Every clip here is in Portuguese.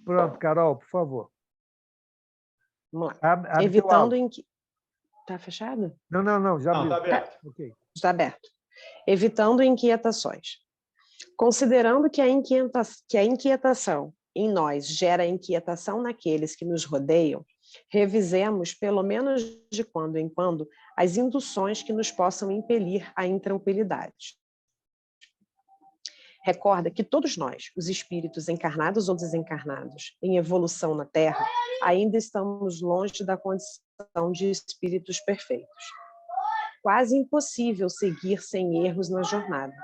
Pronto, Carol, por favor. Vamos lá. Abre Evitando em que... Está fechado? Não, já abriu. Não, está aberto. Ok. Está aberto. Evitando inquietações. Considerando que a inquietação em nós gera inquietação naqueles que nos rodeiam, revisemos, pelo menos de quando em quando, as induções que nos possam impelir à intranquilidade. Recorda que todos nós, os espíritos encarnados ou desencarnados, em evolução na Terra, ainda estamos longe da condição de espíritos perfeitos. Quase impossível seguir sem erros na jornada,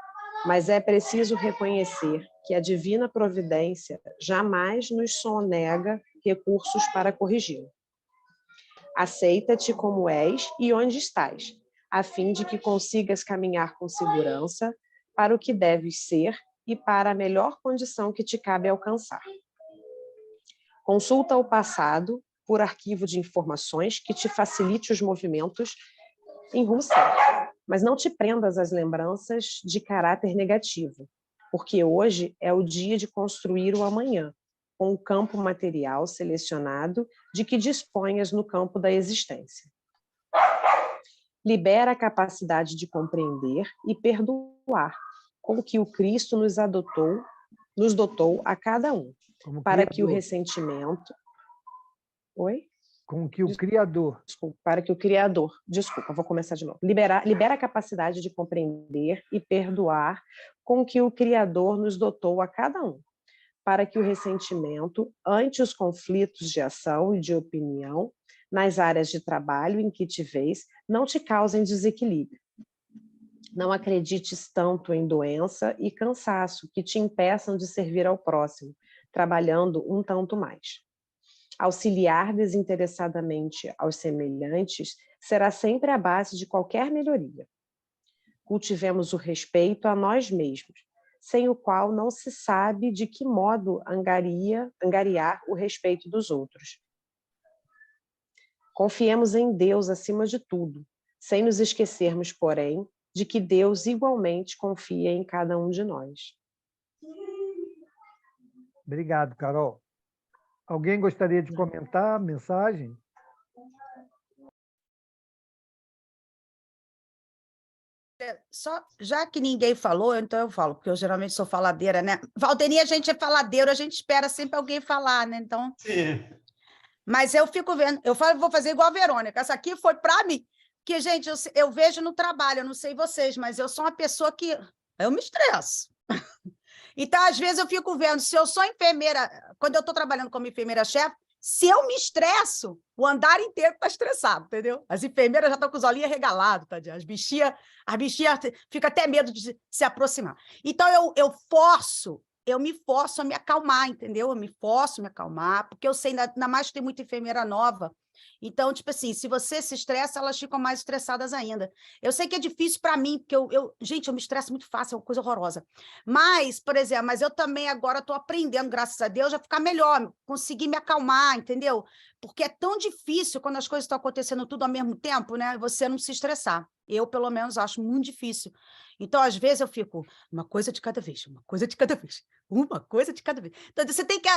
mas é preciso reconhecer que a divina providência jamais nos sonega recursos para corrigi-lo. Aceita-te como és e onde estás, a fim de que consigas caminhar com segurança para o que deves ser e para a melhor condição que te cabe alcançar. Consulta o passado por arquivo de informações que te facilite os movimentos em rumo certo, mas não te prendas às lembranças de caráter negativo, porque hoje é o dia de construir o amanhã, com o campo material selecionado de que disponhas no campo da existência. Libera a capacidade de compreender e perdoar, com que o Cristo nos dotou a cada um, para que o ressentimento... Oi? Com que o Criador... Desculpa, para que o Criador... Desculpa, vou começar de novo. Libera a capacidade de compreender e perdoar, com que o Criador nos dotou a cada um, para que o ressentimento, ante os conflitos de ação e de opinião, nas áreas de trabalho em que te vês, não te causem desequilíbrio. Não acredites tanto em doença e cansaço que te impeçam de servir ao próximo, trabalhando um tanto mais. Auxiliar desinteressadamente aos semelhantes será sempre a base de qualquer melhoria. Cultivemos o respeito a nós mesmos, sem o qual não se sabe de que modo angariar o respeito dos outros. Confiemos em Deus acima de tudo, sem nos esquecermos, porém, de que Deus igualmente confia em cada um de nós. Obrigado, Carol. Alguém gostaria de comentar a mensagem? Só, já que ninguém falou, então eu falo, porque eu geralmente sou faladeira, né? Valdeni, a gente é faladeiro, a gente espera sempre alguém falar, né? Então... Sim. Mas eu fico vendo, eu falo, vou fazer igual a Verônica, essa aqui foi para mim, que, gente, eu vejo no trabalho, eu não sei vocês, mas eu sou uma pessoa que eu me estresso. Então, às vezes, eu fico vendo, se eu sou enfermeira, quando eu estou trabalhando como enfermeira-chefe, se eu me estresso, o andar inteiro está estressado, entendeu? As enfermeiras já estão com os olhinhos regalados, tadinha. As bichinhas ficam até medo de se aproximar. Então, eu me forço a me acalmar, entendeu? Eu me forço a me acalmar, porque eu sei, ainda mais que tem muita enfermeira nova. Então, tipo assim, se você se estressa, elas ficam mais estressadas ainda. Eu sei que é difícil para mim, porque gente, eu me estresso muito fácil, é uma coisa horrorosa. Mas, por exemplo, eu também agora estou aprendendo, graças a Deus, a ficar melhor, conseguir me acalmar, entendeu? Porque é tão difícil quando as coisas estão acontecendo tudo ao mesmo tempo, né? Você não se estressar. Eu, pelo menos, acho muito difícil. Então, às vezes, eu fico uma coisa de cada vez, uma coisa de cada vez, uma coisa de cada vez. Então, você tem que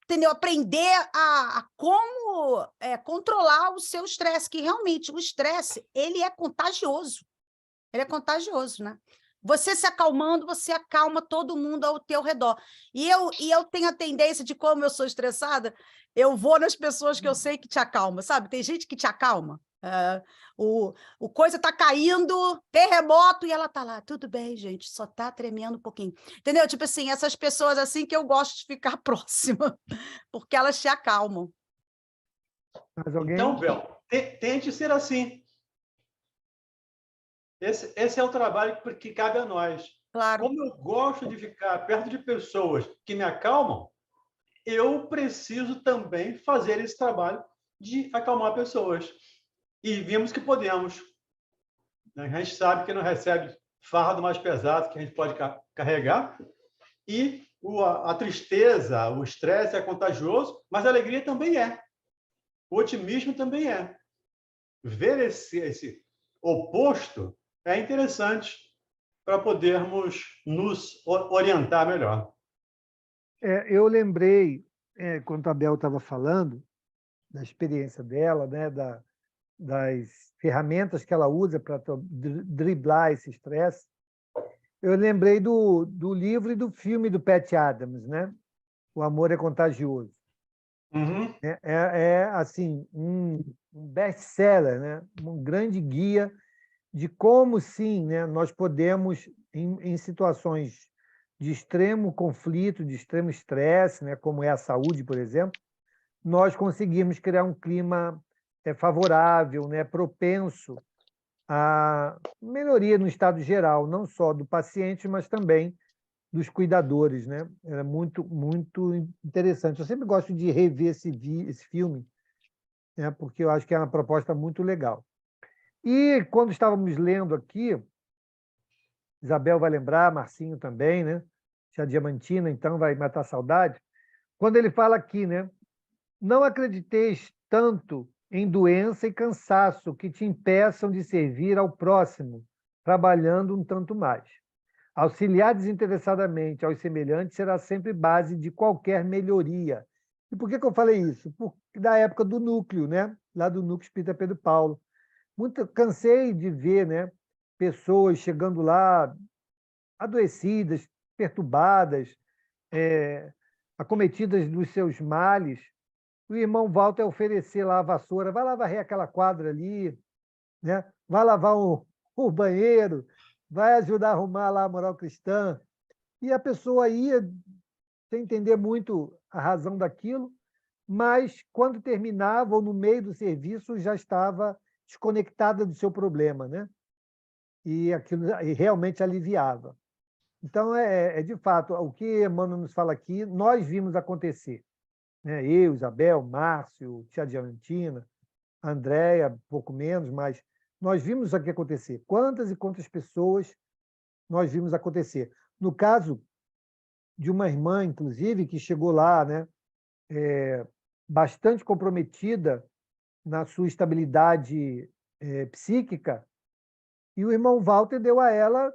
entendeu? Aprender a como controlar o seu estresse, que realmente o estresse, ele é contagioso. Ele é contagioso, né? Você se acalmando, você acalma todo mundo ao teu redor. E eu tenho a tendência de, como eu sou estressada, eu vou nas pessoas que eu sei que te acalma, sabe? Tem gente que te acalma. O coisa tá caindo, terremoto, e ela tá lá, tudo bem, gente, só tá tremendo um pouquinho. Entendeu? Tipo assim, essas pessoas assim que eu gosto de ficar próxima, porque elas te acalmam. Mas alguém... Então, Bel, tente ser assim. Esse é o trabalho que cabe a nós. Claro. Como eu gosto de ficar perto de pessoas que me acalmam, eu preciso também fazer esse trabalho de acalmar pessoas. E vimos que podemos. A gente sabe que não recebe fardo mais pesado que a gente pode carregar. E a tristeza, o estresse é contagioso, mas a alegria também é. O otimismo também é. Ver esse oposto é interessante para podermos nos orientar melhor. Eu lembrei quando a Bel estava falando da experiência dela, né, das ferramentas que ela usa para driblar esse estresse, eu lembrei do livro e do filme do Pat Adams, né? O Amor é Contagioso. Uhum. Assim, um best-seller, né? Um grande guia de como, sim, né, nós podemos, em situações de extremo conflito, de extremo estresse, né, como é a saúde, por exemplo, nós conseguimos criar um clima favorável, né, propenso à melhoria no estado geral, não só do paciente, mas também dos cuidadores, né? Era muito, muito interessante. Eu sempre gosto de rever esse filme, né, porque eu acho que é uma proposta muito legal. E quando estávamos lendo aqui, Isabel vai lembrar, Marcinho também, né? Tia Diamantina, então, vai matar a saudade. Quando ele fala aqui, né? Não acrediteis tanto em doença e cansaço que te impeçam de servir ao próximo, trabalhando um tanto mais. Auxiliar desinteressadamente aos semelhantes será sempre base de qualquer melhoria. E por que eu falei isso? Porque da época do núcleo, né? Lá do núcleo Espírita Pedro Paulo. Cansei de ver, né, pessoas chegando lá adoecidas, perturbadas, acometidas dos seus males. O irmão Walter oferecer lá a vassoura, vai lá varrer aquela quadra ali, né? Vai lavar o banheiro, vai ajudar a arrumar lá a moral cristã. E a pessoa ia sem entender muito a razão daquilo, mas quando terminava ou no meio do serviço já estava desconectada do seu problema, né? E aquilo realmente aliviava. Então, de fato, o que Emmanuel nos fala aqui, nós vimos acontecer. Né? Eu, Isabel, Márcio, Tia Diamantina, Andréia, pouco menos, mas nós vimos isso aqui acontecer. Quantas e quantas pessoas nós vimos acontecer? No caso de uma irmã, inclusive, que chegou lá, né, bastante comprometida na sua estabilidade psíquica, e o irmão Walter deu a ela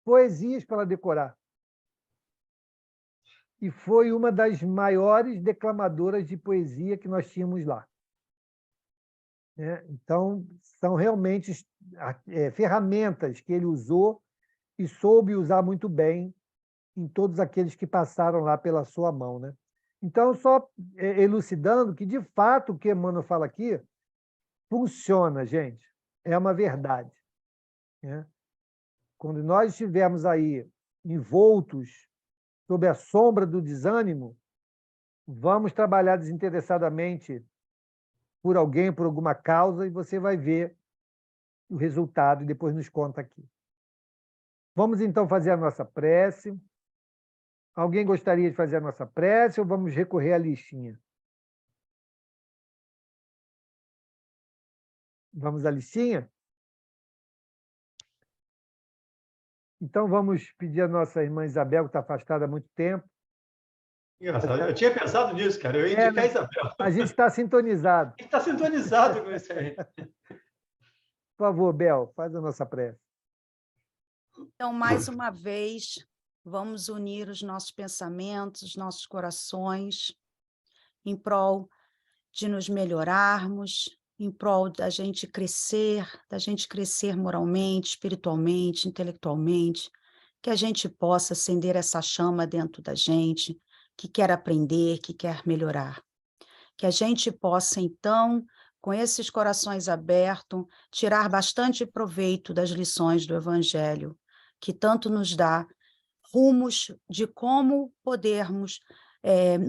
poesias para ela decorar. E foi uma das maiores declamadoras de poesia que nós tínhamos lá. Então, são realmente ferramentas que ele usou e soube usar muito bem em todos aqueles que passaram lá pela sua mão. Né? Então, só elucidando que, de fato, o que Emmanuel fala aqui funciona, gente. É uma verdade. Né? Quando nós estivermos aí envoltos sob a sombra do desânimo, vamos trabalhar desinteressadamente por alguém, por alguma causa, e você vai ver o resultado e depois nos conta aqui. Vamos, então, fazer a nossa prece. Alguém gostaria de fazer a nossa prece ou vamos recorrer à listinha? Vamos à listinha? Então, vamos pedir à nossa irmã Isabel, que está afastada há muito tempo. Engraçado. Eu tinha pensado nisso, cara. Eu ia indicar a Isabel. A gente está sintonizado. A gente está sintonizado com isso aí. Por favor, Bel, faz a nossa prece. Então, mais uma vez, vamos unir os nossos pensamentos, os nossos corações, em prol de nos melhorarmos, em prol da gente crescer moralmente, espiritualmente, intelectualmente, que a gente possa acender essa chama dentro da gente, que quer aprender, que quer melhorar. Que a gente possa, então, com esses corações abertos, tirar bastante proveito das lições do Evangelho, que tanto nos dá rumos de como podermos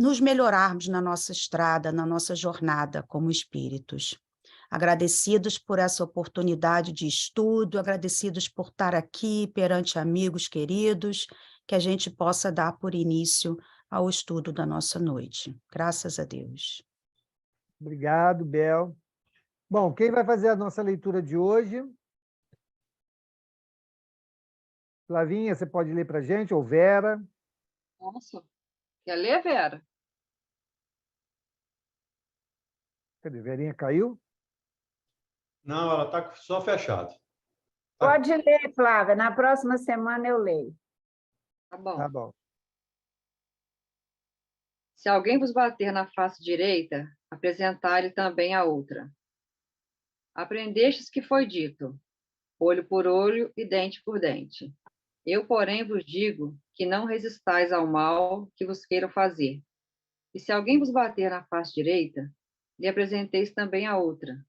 nos melhorarmos na nossa estrada, na nossa jornada como espíritos. Agradecidos por essa oportunidade de estudo, agradecidos por estar aqui perante amigos queridos, que a gente possa dar por início ao estudo da nossa noite. Graças a Deus. Obrigado, Bel. Bom, quem vai fazer a nossa leitura de hoje? Flavinha, você pode ler para a gente, ou Vera? Nossa, quer ler, Vera? Cadê? Verinha caiu? Não, ela está só fechada. Pode ler, Flávia. Na próxima semana eu leio. Tá bom. Tá bom. Se alguém vos bater na face direita, apresentai-lhe também a outra. Aprendestes que foi dito, olho por olho e dente por dente. Eu, porém, vos digo que não resistais ao mal que vos queiram fazer. E se alguém vos bater na face direita, lhe apresenteis também a outra.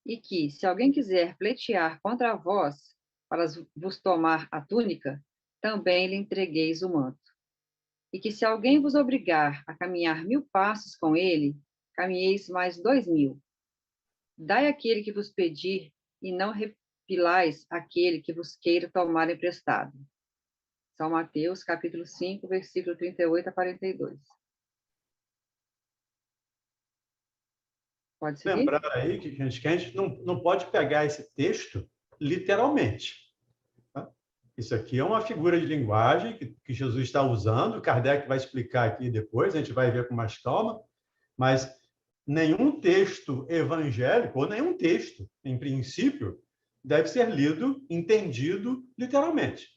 E que, se alguém quiser pleitear contra vós, para vos tomar a túnica, também lhe entregueis o manto. E que, se alguém vos obrigar a caminhar 1000 passos com ele, caminheis mais 2000. Dai àquele que vos pedir, e não repilais aquele que vos queira tomar emprestado. São Mateus, capítulo 5, versículo 38 a 42. Pode seguir? Lembrar aí que a gente não pode pegar esse texto literalmente. Tá? Isso aqui é uma figura de linguagem que Jesus está usando, Kardec vai explicar aqui depois, a gente vai ver com mais calma, mas nenhum texto evangélico, ou nenhum texto, em princípio, deve ser lido, entendido literalmente,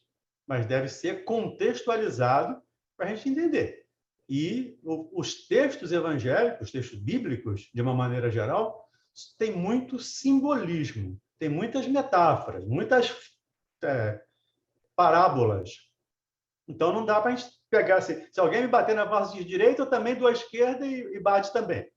mas deve ser contextualizado para a gente entender. E os textos evangélicos, os textos bíblicos, de uma maneira geral, têm muito simbolismo, tem muitas metáforas, muitas parábolas. Então, não dá para a gente pegar assim, se alguém me bater na face de direita, eu também dou à esquerda e bate também.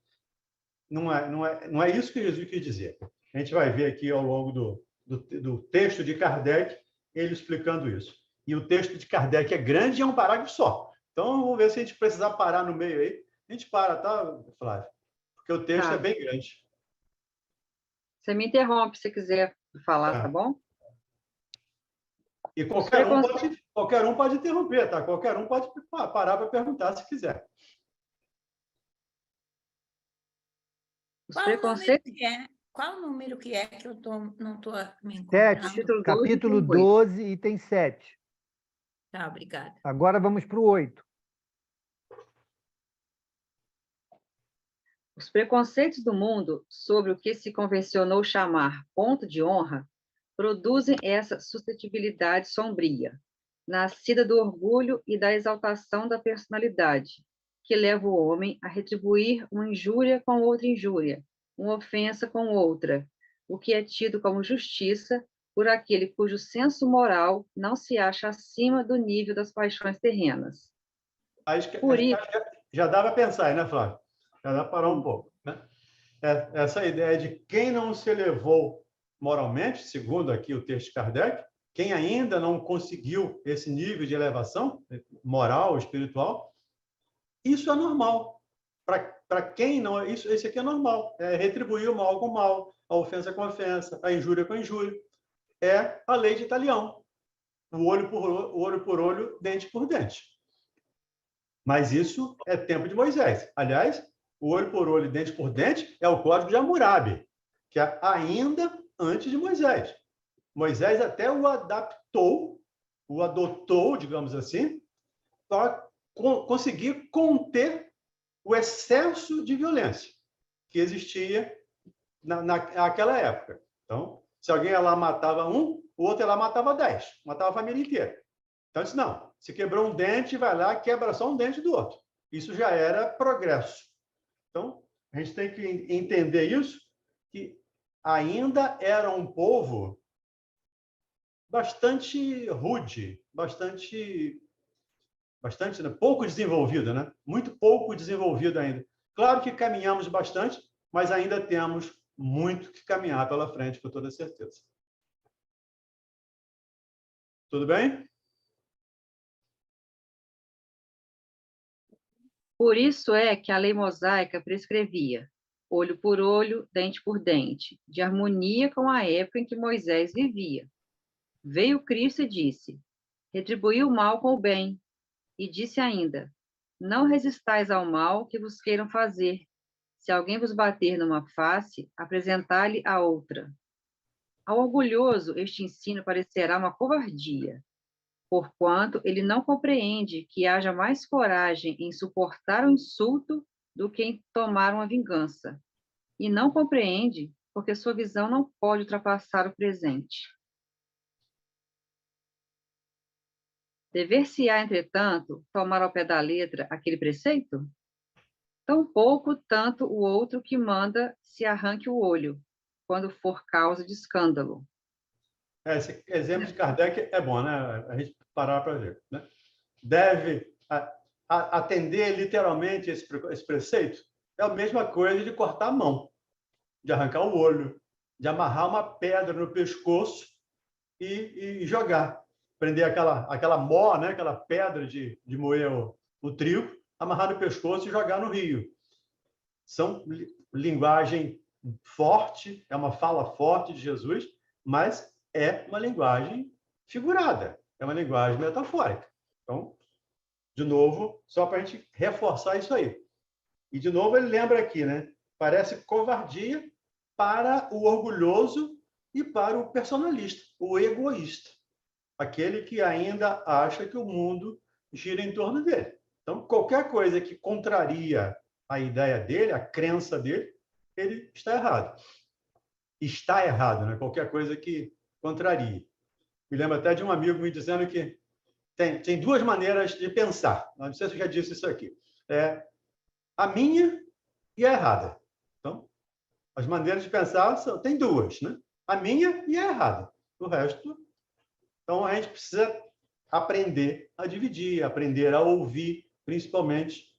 Não é isso que Jesus quis dizer. A gente vai ver aqui ao longo do texto de Kardec, ele explicando isso. E o texto de Kardec é grande e é um parágrafo só. Então, vamos ver se a gente precisar parar no meio aí. A gente para, tá, Flávio? Porque o texto é bem grande. Você me interrompe se quiser falar, tá bom? E qualquer um pode interromper, tá? Qualquer um pode parar para perguntar se quiser. Qual número que é que eu não estou me7, encontrando? capítulo 12, item 7. Tá, obrigada. Agora vamos para o 8. Os preconceitos do mundo sobre o que se convencionou chamar ponto de honra produzem essa suscetibilidade sombria, nascida do orgulho e da exaltação da personalidade, que leva o homem a retribuir uma injúria com outra injúria, uma ofensa com outra, o que é tido como justiça por aquele cujo senso moral não se acha acima do nível das paixões terrenas. Por isso, já dá para pensar, né, Flávio? Já dá para parar um pouco. Né? Essa ideia de quem não se elevou moralmente, segundo aqui o texto de Kardec, quem ainda não conseguiu esse nível de elevação moral, espiritual, isso é normal. Para quem não... Esse aqui é normal. É retribuir o mal com o mal, a ofensa com a ofensa, a injúria com a injúria. É a lei de Italião. O olho por olho, dente por dente. Mas isso é tempo de Moisés. Aliás, o olho por olho e dente por dente é o Código de Hammurabi, que é ainda antes de Moisés. Moisés até o adotou, digamos assim, para conseguir conter o excesso de violência que existia naquela época. Então, se alguém lá matava um, o outro lá matava 10, matava a família inteira. Então, disse, não, se quebrou um dente, vai lá, quebra só um dente do outro. Isso já era progresso. Então, a gente tem que entender isso, que ainda era um povo bastante rude, bastante né? Pouco desenvolvido, né? Muito pouco desenvolvido ainda. Claro que caminhamos bastante, mas ainda temos muito que caminhar pela frente, com toda certeza. Tudo bem? Por isso é que a lei mosaica prescrevia olho por olho, dente por dente, de harmonia com a época em que Moisés vivia. Veio Cristo e disse, retribuí o mal com o bem, e disse ainda, não resistais ao mal que vos queiram fazer. Se alguém vos bater numa face, apresentai-lhe a outra. Ao orgulhoso, este ensino parecerá uma covardia, porquanto ele não compreende que haja mais coragem em suportar o insulto do que em tomar uma vingança. E não compreende porque sua visão não pode ultrapassar o presente. Dever-se-á, entretanto, tomar ao pé da letra aquele preceito? Tampouco tanto o outro que manda se arranque o olho, quando for causa de escândalo. Esse exemplo de Kardec é bom, né? A gente parar para ver, né? Deve atender literalmente esse preceito. É a mesma coisa de cortar a mão, de arrancar o olho, de amarrar uma pedra no pescoço e jogar. Prender aquela mó, né? Aquela pedra de moer o trigo, amarrar no pescoço e jogar no rio. São linguagem forte, é uma fala forte de Jesus, mas é uma linguagem figurada, é uma linguagem metafórica. Então, de novo, só para a gente reforçar isso aí. E, de novo, ele lembra aqui, né? Parece covardia para o orgulhoso e para o personalista, o egoísta, aquele que ainda acha que o mundo gira em torno dele. Então, qualquer coisa que contraria a ideia dele, a crença dele, ele está errado. Está errado, né? Qualquer coisa que contrarie. Me lembro até de um amigo me dizendo que tem duas maneiras de pensar. Não sei se eu já disse isso aqui. A minha e a errada. Então, as maneiras de pensar tem duas, né? A minha e a errada. O resto... Então, a gente precisa aprender a dividir, aprender a ouvir, principalmente,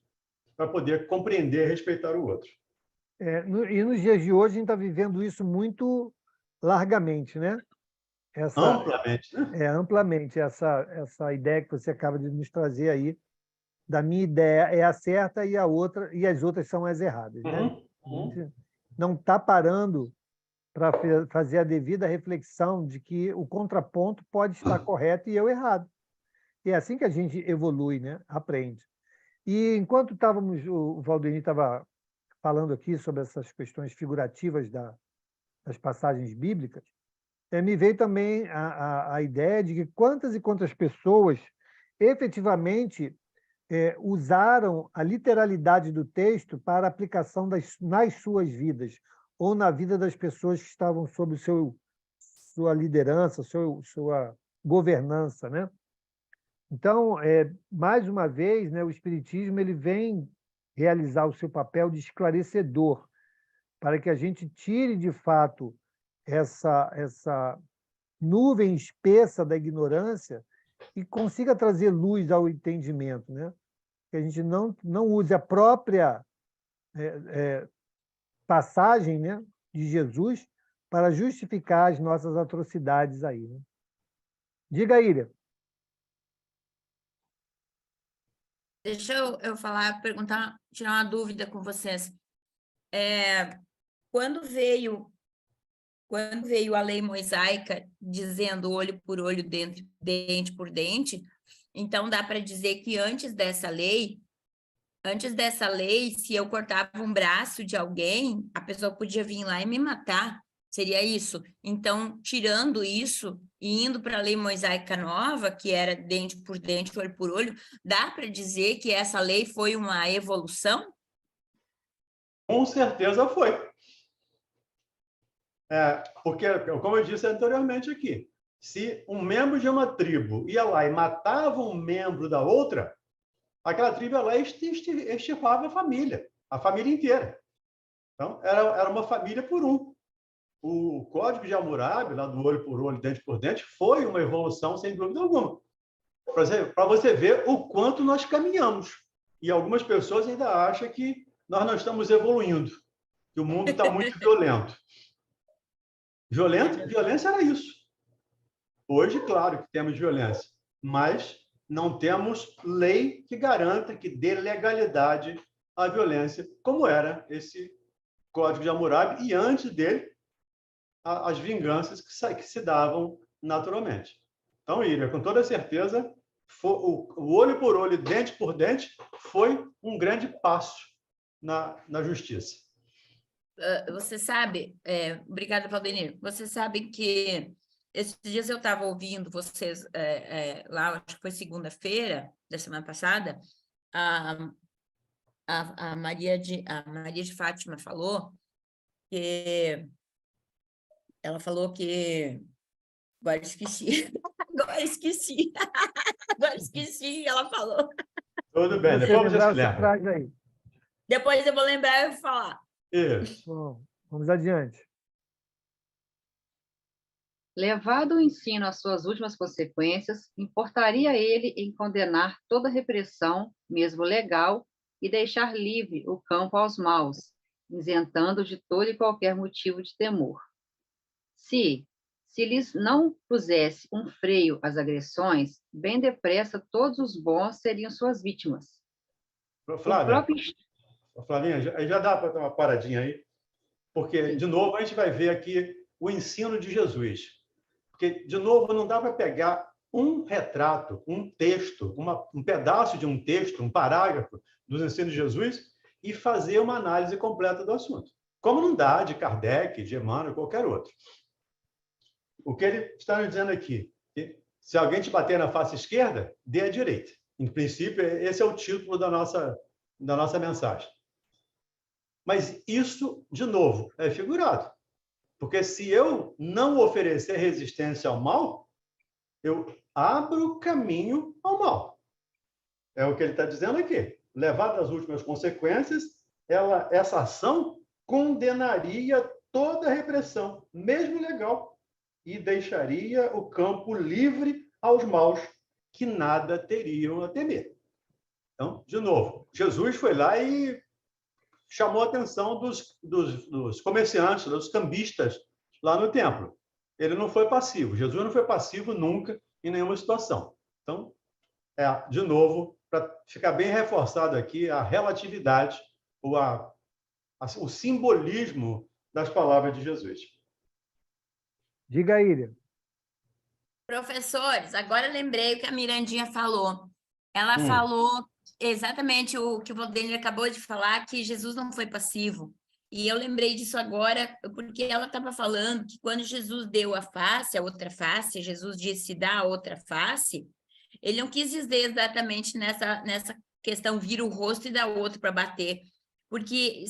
para poder compreender e respeitar o outro. E nos dias de hoje, a gente está vivendo isso muito largamente, né? Amplamente, né? Amplamente. Essa ideia que você acaba de nos trazer aí, da minha ideia é a certa e as outras são as erradas, né? A gente não está parando para fazer a devida reflexão de que o contraponto pode estar correto e eu errado. E é assim que a gente evolui, né? Aprende. E enquanto o Valdenir estava falando aqui sobre essas questões figurativas das passagens bíblicas, me veio também a ideia de que quantas e quantas pessoas efetivamente usaram a literalidade do texto para aplicação nas suas vidas, ou na vida das pessoas que estavam sob sua liderança, sua governança, né? Então, mais uma vez, né, o Espiritismo ele vem realizar o seu papel de esclarecedor, para que a gente tire, de fato, essa nuvem espessa da ignorância e consiga trazer luz ao entendimento, né? Que a gente não use a própria passagem, né, de Jesus para justificar as nossas atrocidades aí, né? Diga, Ilha. Deixa eu falar, perguntar, tirar uma dúvida com vocês. Quando veio a lei mosaica dizendo olho por olho, dente por dente, então dá para dizer que antes dessa lei, se eu cortava um braço de alguém, a pessoa podia vir lá e me matar. Seria isso? Então, tirando isso e indo para a lei mosaica nova, que era dente por dente, olho por olho, dá para dizer que essa lei foi uma evolução? Com certeza foi. Porque, como eu disse anteriormente aqui, se um membro de uma tribo ia lá e matava um membro da outra, aquela tribo ia lá e extirpava a família inteira. Então, era uma família por um. O Código de Hammurabi, lá do olho por olho, dente por dente, foi uma evolução, sem dúvida alguma. Para você ver o quanto nós caminhamos. E algumas pessoas ainda acham que nós não estamos evoluindo, que o mundo está muito violento. Violência era isso. Hoje, claro que temos violência, mas não temos lei que garanta, que dê legalidade à violência, como era esse Código de Hammurabi, e antes dele, as vinganças que se davam naturalmente. Então, Ilha, com toda certeza, o olho por olho, dente por dente, foi um grande passo na justiça. Você sabe, obrigada, Valdenir, você sabe que esses dias eu estava ouvindo vocês lá, acho que foi segunda-feira da semana passada, a Maria de Fátima falou que agora esqueci, ela falou. Tudo bem, depois você traz aí. Depois eu vou lembrar e vou falar. Isso. Bom, vamos adiante. Levado o ensino às suas últimas consequências, importaria ele em condenar toda repressão, mesmo legal, e deixar livre o campo aos maus, isentando de todo e qualquer motivo de temor. Se lhes não pusesse um freio às agressões, bem depressa todos os bons seriam suas vítimas. O Flávia, próprio Flavinha, já dá para dar uma paradinha aí? Porque, de novo, a gente vai ver aqui o ensino de Jesus. Porque, de novo, não dá para pegar um retrato, um texto, um pedaço de um texto, um parágrafo dos ensinos de Jesus e fazer uma análise completa do assunto. Como não dá de Kardec, de Emmanuel, qualquer outro. O que ele está nos dizendo aqui? Que se alguém te bater na face esquerda, dê à direita. Em princípio, esse é o título da nossa mensagem. Mas isso, de novo, é figurado. Porque se eu não oferecer resistência ao mal, eu abro caminho ao mal. É o que ele está dizendo aqui. Levado às últimas consequências, essa ação condenaria toda a repressão, mesmo legal, e deixaria o campo livre aos maus, que nada teriam a temer. Então, de novo, Jesus foi lá e chamou a atenção dos comerciantes, dos cambistas lá no templo. Ele não foi passivo. Jesus não foi passivo nunca, em nenhuma situação. Então, de novo, para ficar bem reforçado aqui, a relatividade, o simbolismo das palavras de Jesus. Diga, Íria. Professores, agora lembrei o que a Mirandinha falou. Ela falou exatamente o que o Valdênio acabou de falar, que Jesus não foi passivo. E eu lembrei disso agora, porque ela estava falando que quando Jesus deu a face, a outra face, Jesus disse dá a outra face, ele não quis dizer exatamente nessa questão, vira o rosto e dá o outro para bater. Porque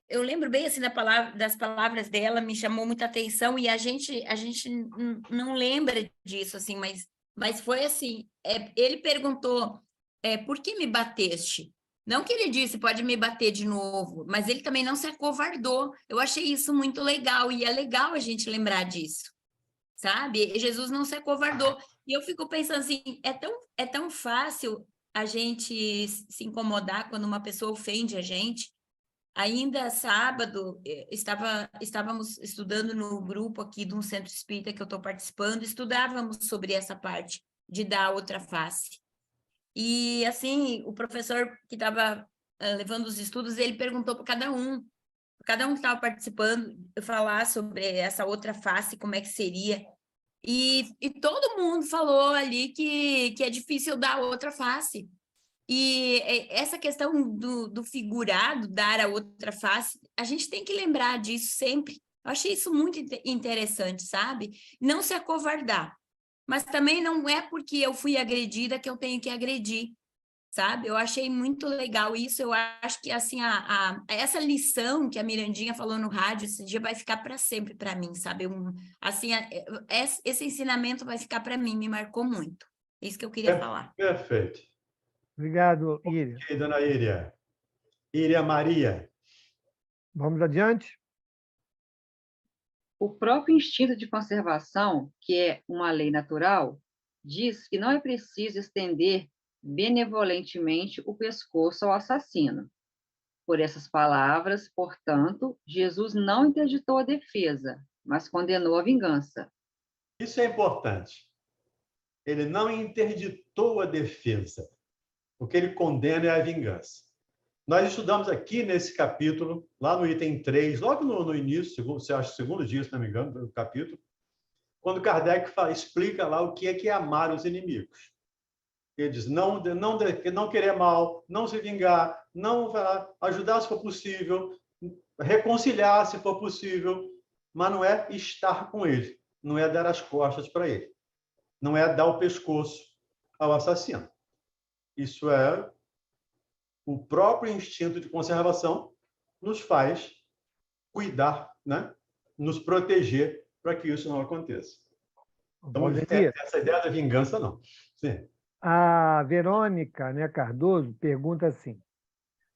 eu lembro bem assim das palavras dela, me chamou muita atenção, e a gente não lembra disso, assim, mas foi assim, ele perguntou, por que me bateste? Não que ele disse, pode me bater de novo, mas ele também não se acovardou. Eu achei isso muito legal, e é legal a gente lembrar disso, sabe? Jesus não se acovardou. E eu fico pensando assim, é tão fácil a gente se incomodar quando uma pessoa ofende a gente. Ainda sábado, estávamos estudando no grupo aqui de um centro espírita que eu estou participando, estudávamos sobre essa parte de dar outra face. E, assim, o professor que estava levando os estudos, ele perguntou para cada um que estava participando, falar sobre essa outra face, como é que seria. E todo mundo falou ali que é difícil dar outra face. E essa questão do figurado, dar a outra face, a gente tem que lembrar disso sempre. Eu achei isso muito interessante, sabe? Não se acovardar. Mas também não é porque eu fui agredida que eu tenho que agredir, sabe? Eu achei muito legal isso. Eu acho que, assim, essa lição que a Mirandinha falou no rádio esse dia vai ficar para sempre para mim, sabe? Assim, esse ensinamento vai ficar para mim, me marcou muito. Isso que eu queria falar. Perfeito. Obrigado, Íria. Ok, dona Íria. Íria Maria. Vamos adiante? O próprio instinto de conservação, que é uma lei natural, diz que não é preciso estender benevolentemente o pescoço ao assassino. Por essas palavras, portanto, Jesus não interditou a defesa, mas condenou a vingança. Isso é importante. Ele não interditou a defesa. O que ele condena é a vingança. Nós estudamos aqui nesse capítulo, lá no item 3, logo no início, segundo dia, se não me engano, do capítulo, quando Kardec explica lá o que é amar os inimigos. Ele diz, não querer mal, não se vingar, não ajudar se for possível, reconciliar se for possível, mas não é estar com ele, não é dar as costas para ele, não é dar o pescoço ao assassino. Isso é o próprio instinto de conservação nos faz cuidar, né? Nos proteger para que isso não aconteça. Então, essa ideia da vingança, não. Sim. A Verônica, né, Cardoso pergunta assim,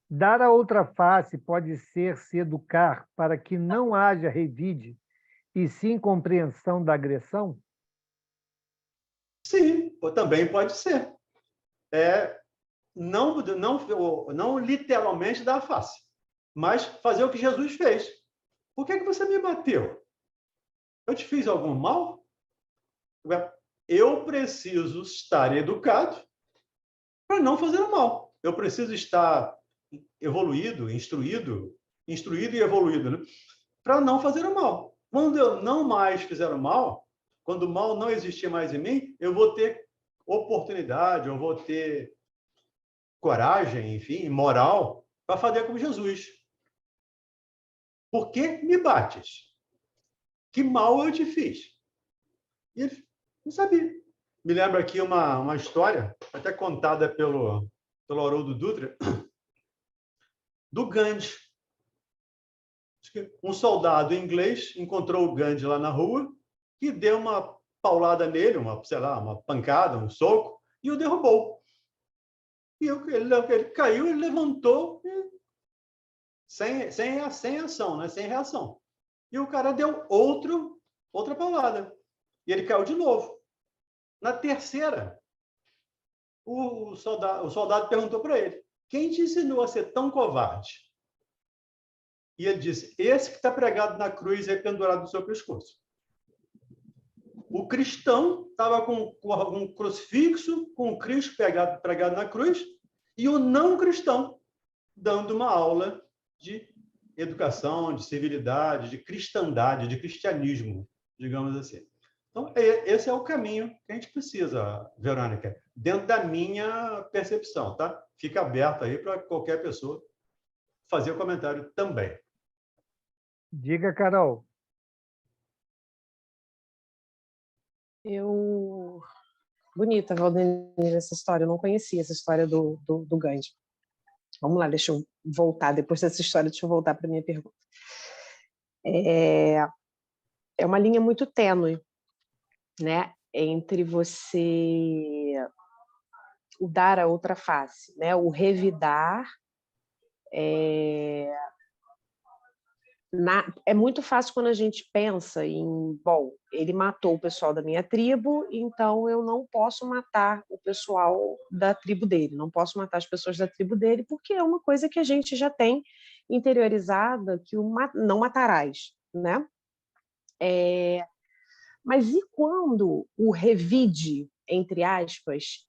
Dar a outra face pode ser se educar para que não haja revide e sim compreensão da agressão? Sim, ou também pode ser. Não literalmente dar a face, mas fazer o que Jesus fez. Por que você me bateu? Eu te fiz algum mal? Eu preciso estar educado para não fazer o mal. Eu preciso estar evoluído, instruído e evoluído, né? Para não fazer o mal. Quando eu não mais fizer o mal, quando o mal não existir mais em mim, eu vou ter oportunidade, eu vou ter coragem, enfim, moral, para fazer como Jesus. Por que me bates? Que mal eu te fiz? E ele não sabia. Me lembra aqui uma história, até contada pelo Haroldo Dutra, do Gandhi. Um soldado inglês encontrou o Gandhi lá na rua e deu uma paulada nele, uma pancada, um soco, e o derrubou. E ele caiu, ele levantou sem ação, né? Sem reação. E o cara deu outra paulada. E ele caiu de novo. Na terceira, o soldado perguntou para ele: quem te ensinou a ser tão covarde? E ele disse: esse que está pregado na cruz e pendurado no seu pescoço. O cristão estava com um crucifixo, com o Cristo pregado na cruz, e o não cristão dando uma aula de educação, de civilidade, de cristandade, de cristianismo, digamos assim. Então, esse é o caminho que a gente precisa, Verônica, dentro da minha percepção, tá? Fica aberto aí para qualquer pessoa fazer o comentário também. Diga, Carol. Bonita, Valdenir, essa história. Eu não conhecia essa história do Gandhi. Vamos lá, deixa eu voltar. Depois dessa história, deixa eu voltar para a minha pergunta. É uma linha muito tênue, né? Entre você o dar a outra face, né? O revidar. É muito fácil quando a gente pensa em, bom, ele matou o pessoal da minha tribo, então eu não posso matar o pessoal da tribo dele, não posso matar as pessoas da tribo dele, porque é uma coisa que a gente já tem interiorizada, que não matarás, né? Mas e quando o revide, entre aspas,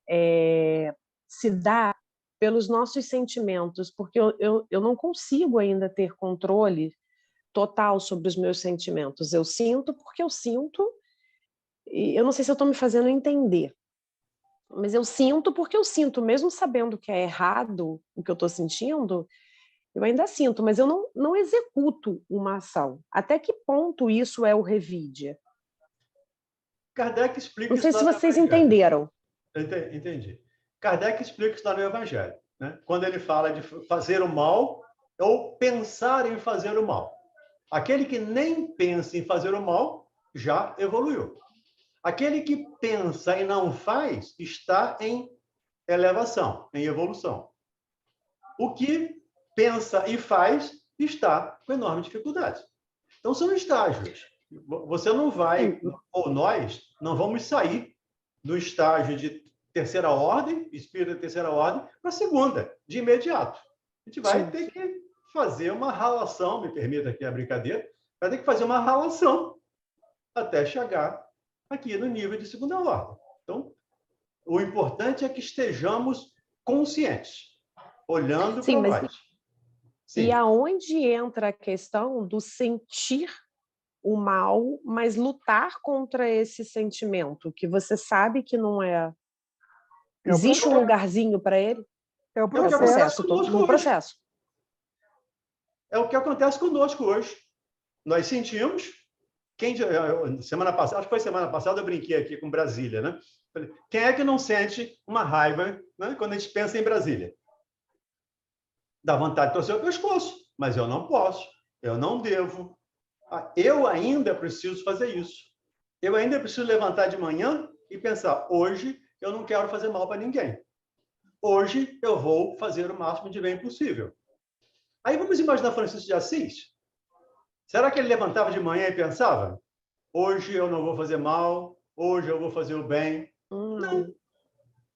se dá pelos nossos sentimentos, porque eu não consigo ainda ter controle total sobre os meus sentimentos. Eu sinto porque eu sinto, e eu não sei se eu estou me fazendo entender, mas eu sinto porque eu sinto, mesmo sabendo que é errado o que eu estou sentindo, eu ainda sinto, mas eu não executo uma ação. Até que ponto isso é o revide? Kardec explica não sei isso se lá vocês no Evangelho. entenderam. Entendi. Kardec explica isso lá no Evangelho, né? Quando ele fala de fazer o mal ou pensar em fazer o mal. Aquele que nem pensa em fazer o mal já evoluiu. Aquele que pensa e não faz está em elevação, em evolução. O que pensa e faz está com enorme dificuldade. Então, são estágios. Você não vai, ou nós, não vamos sair do estágio de terceira ordem, espírito de terceira ordem, para a segunda, de imediato. A gente vai ter que fazer uma relação, me permita aqui a brincadeira, vai ter que fazer uma relação até chegar aqui no nível de segunda ordem. Então, o importante é que estejamos conscientes, olhando para nós. Sim. E aonde entra a questão do sentir o mal, mas lutar contra esse sentimento, que você sabe que não é... Existe um lugarzinho para ele? É o processo, no processo. É o que acontece conosco hoje. Nós sentimos... semana passada, acho que foi semana passada, eu brinquei aqui com Brasília, né? Quem é que não sente uma raiva, né, quando a gente pensa em Brasília? Dá vontade de torcer o pescoço, mas eu não posso, eu não devo. Eu ainda preciso fazer isso. Eu ainda preciso levantar de manhã e pensar, hoje eu não quero fazer mal para ninguém. Hoje eu vou fazer o máximo de bem possível. Aí vamos imaginar Francisco de Assis. Será que ele levantava de manhã e pensava: hoje eu não vou fazer mal, hoje eu vou fazer o bem? Não.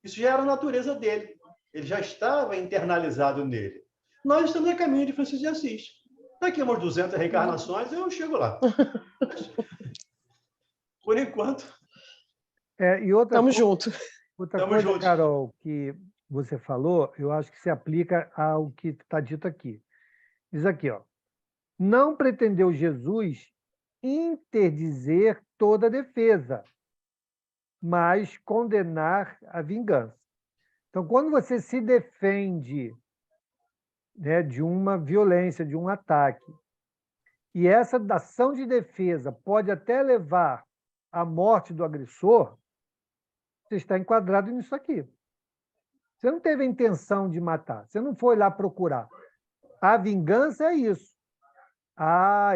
Isso já era a natureza dele. Ele já estava internalizado nele. Nós estamos a caminho de Francisco de Assis. Daqui a umas 200 reencarnações eu chego lá. Por enquanto. E outra Tamo coisa, junto. outra Tamo coisa, junto. Carol, que você falou, eu acho que se aplica ao que está dito aqui. Diz aqui, ó, não pretendeu Jesus interdizer toda a defesa, mas condenar a vingança. Então, quando você se defende, né, de uma violência, de um ataque, e essa ação de defesa pode até levar à morte do agressor, você está enquadrado nisso aqui. Você não teve a intenção de matar, você não foi lá procurar. A vingança é isso.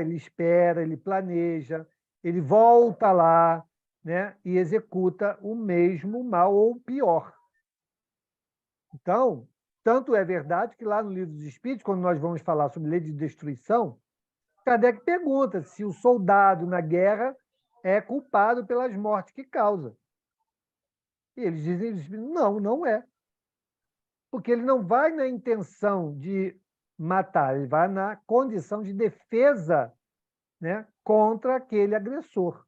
Ele espera, ele planeja, ele volta lá, né, e executa o mesmo mal ou pior. Então, tanto é verdade que lá no Livro dos Espíritos, quando nós vamos falar sobre lei de destruição, Kardec pergunta se o soldado na guerra é culpado pelas mortes que causa. E eles dizem, não, não é. Porque ele não vai na intenção de matar, ele vai na condição de defesa, né, contra aquele agressor.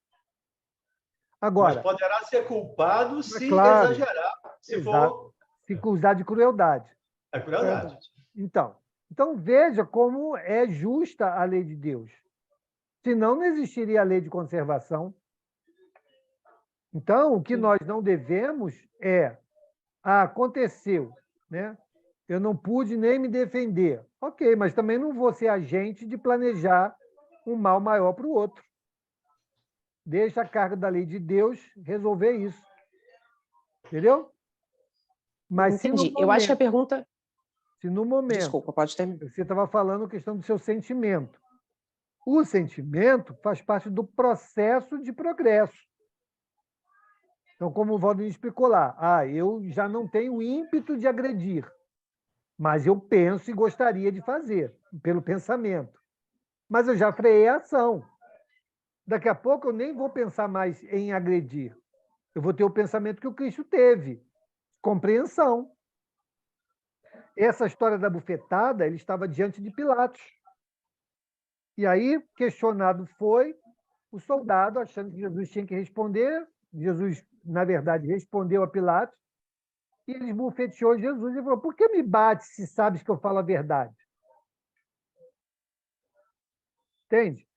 Agora, mas poderá ser culpado se claro, exagerar, se exato, for... se usar de crueldade. É crueldade. Então, veja como é justa a lei de Deus. Senão, não existiria a lei de conservação. Então, o que nós não devemos é... aconteceu, né? Eu não pude nem me defender. Ok, mas também não vou ser agente de planejar um mal maior para o outro. Deixa a carga da lei de Deus resolver isso. Entendeu? Mas entendi. Eu acho que a pergunta... Se no momento... Desculpa, pode terminar. Você estava falando a questão do seu sentimento. O sentimento faz parte do processo de progresso. Então, como o Valdemir explicou lá, eu já não tenho ímpeto de agredir, mas eu penso e gostaria de fazer, pelo pensamento. Mas eu já freiei a ação. Daqui a pouco eu nem vou pensar mais em agredir. Eu vou ter o pensamento que o Cristo teve, compreensão. Essa história da bufetada, ele estava diante de Pilatos. E aí, questionado foi o soldado, achando que Jesus tinha que responder. Jesus, na verdade, respondeu a Pilatos, e ele esbofeteou Jesus e falou: por que me bate se sabes que eu falo a verdade? Entende?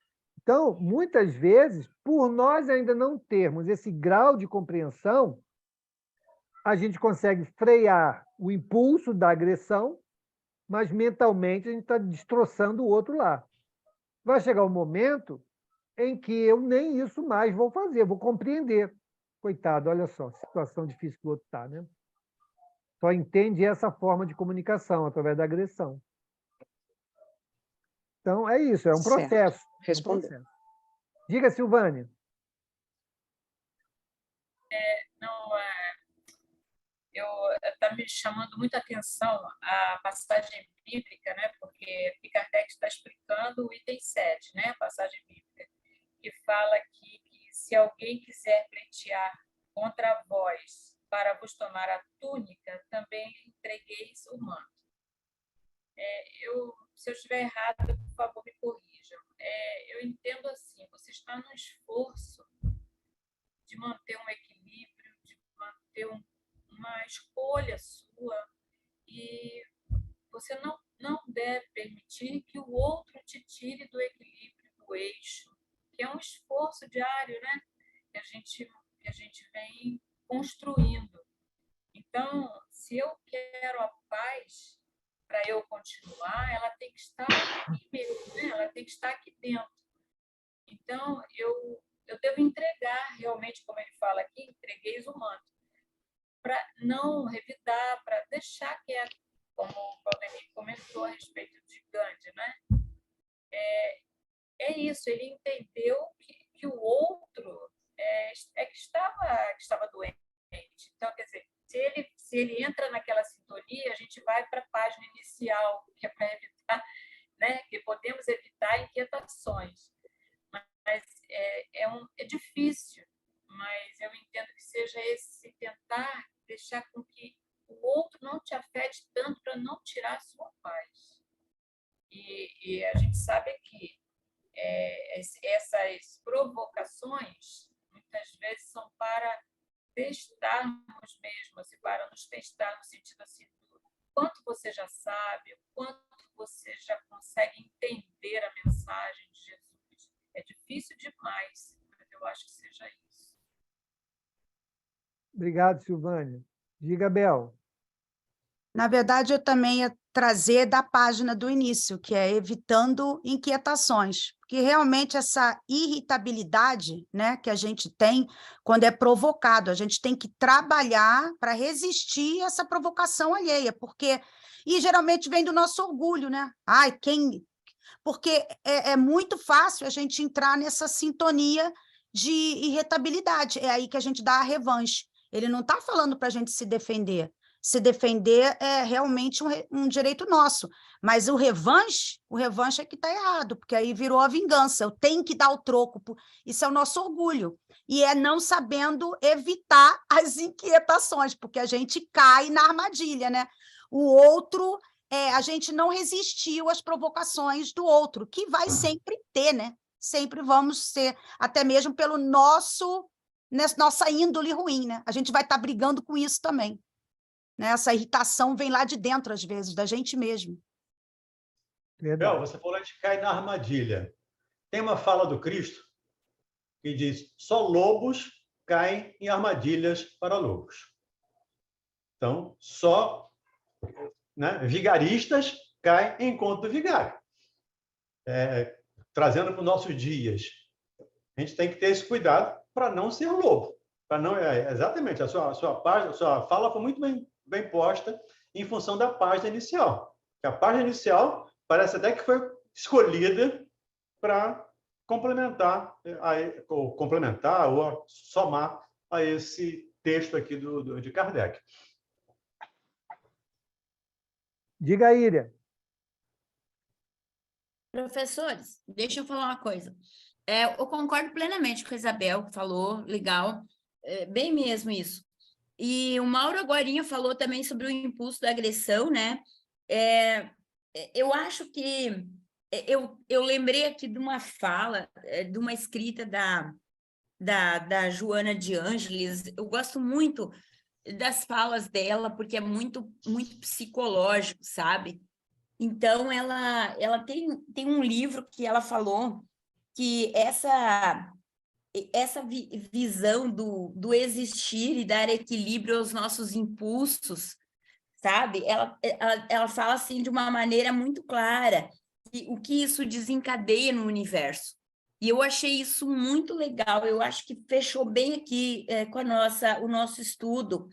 Então, muitas vezes, por nós ainda não termos esse grau de compreensão, a gente consegue frear o impulso da agressão, mas mentalmente a gente está destroçando o outro lá. Vai chegar um momento em que eu nem isso mais vou fazer, vou compreender. Coitado, olha só, situação difícil que o outro está, né? Só entende essa forma de comunicação, através da agressão. Então, é isso, é um processo. Respondeu. É um processo. Diga, Silvânia. Está me chamando muita atenção a passagem bíblica, né? Porque Kardec está explicando o item 7, né? A passagem bíblica, que fala que se alguém quiser pleitear contra vós para vos tomar a túnica, também entregueis o manto. Se eu estiver errada, por favor, me corrijam. Eu entendo assim, você está no esforço de manter um equilíbrio, de manter uma escolha sua, e você não deve permitir que o outro te tire do equilíbrio, do eixo, que é um esforço diário, né? Que a gente vem construindo. Então, se eu quero a paz para eu continuar, ela tem que estar aqui mesmo, né? Ela tem que estar aqui dentro. Então, eu devo entregar realmente, como ele fala aqui, entregueis o manto, para não revidar, para deixar quieto, como o Valdemir comentou a respeito de Gandhi, né? É isso, ele entendeu que o outro que estava doente. Então, quer dizer, se ele entra naquela sintonia, a gente vai para a página inicial, que é para evitar né? Que podemos evitar inquietações. Mas é difícil, mas eu entendo que seja esse tentar deixar com que o outro não te afete tanto para não tirar a sua paz. E a gente sabe que essas provocações, muitas vezes, são para testarmos mesmo, assim, para nos testar no sentido assim, do quanto você já sabe, o quanto você já consegue entender a mensagem de Jesus. É difícil demais, mas eu acho que seja isso. Obrigado, Silvânia. Diga, Bel. Na verdade, eu também ia trazer da página do início, que é evitando inquietações, porque realmente essa irritabilidade, né, que a gente tem quando é provocado, a gente tem que trabalhar para resistir a essa provocação alheia, porque e geralmente vem do nosso orgulho, né? Ai, porque é muito fácil a gente entrar nessa sintonia de irritabilidade. É aí que a gente dá a revanche. Ele não está falando para a gente se defender. Se defender é realmente um direito nosso. Mas o revanche é que está errado, porque aí virou a vingança. Eu tenho que dar o troco. Isso é o nosso orgulho. E é não sabendo evitar as inquietações, porque a gente cai na armadilha, né? O outro, a gente não resistiu às provocações do outro, que vai sempre ter, né? Sempre vamos ser, até mesmo pelo nossa índole ruim, né? A gente vai estar brigando com isso também. Né? Essa irritação vem lá de dentro, às vezes, da gente mesmo. Bel, você falou de cair na armadilha. Tem uma fala do Cristo que diz: só lobos caem em armadilhas para lobos. Então, só, né, vigaristas caem em conto do vigário. Trazendo para os nossos dias. A gente tem que ter esse cuidado para não ser lobo. Para não, exatamente, a sua fala foi muito bem posta em função da página inicial. A página inicial parece até que foi escolhida para complementar ou somar a esse texto aqui de Kardec. Diga, Íria. Professores, deixa eu falar uma coisa. Eu concordo plenamente com a Isabel, que falou, legal, bem mesmo isso. E o Mauro agorinha falou também sobre o impulso da agressão, né? Eu acho que... Eu lembrei aqui de uma fala, de uma escrita da Joana de Ângeles. Eu gosto muito das falas dela, porque é muito, muito psicológico, sabe? Então, ela tem um livro que ela falou que essa visão do existir e dar equilíbrio aos nossos impulsos, sabe? Ela fala assim de uma maneira muito clara o que isso desencadeia no universo. E eu achei isso muito legal, eu acho que fechou bem aqui com o nosso estudo.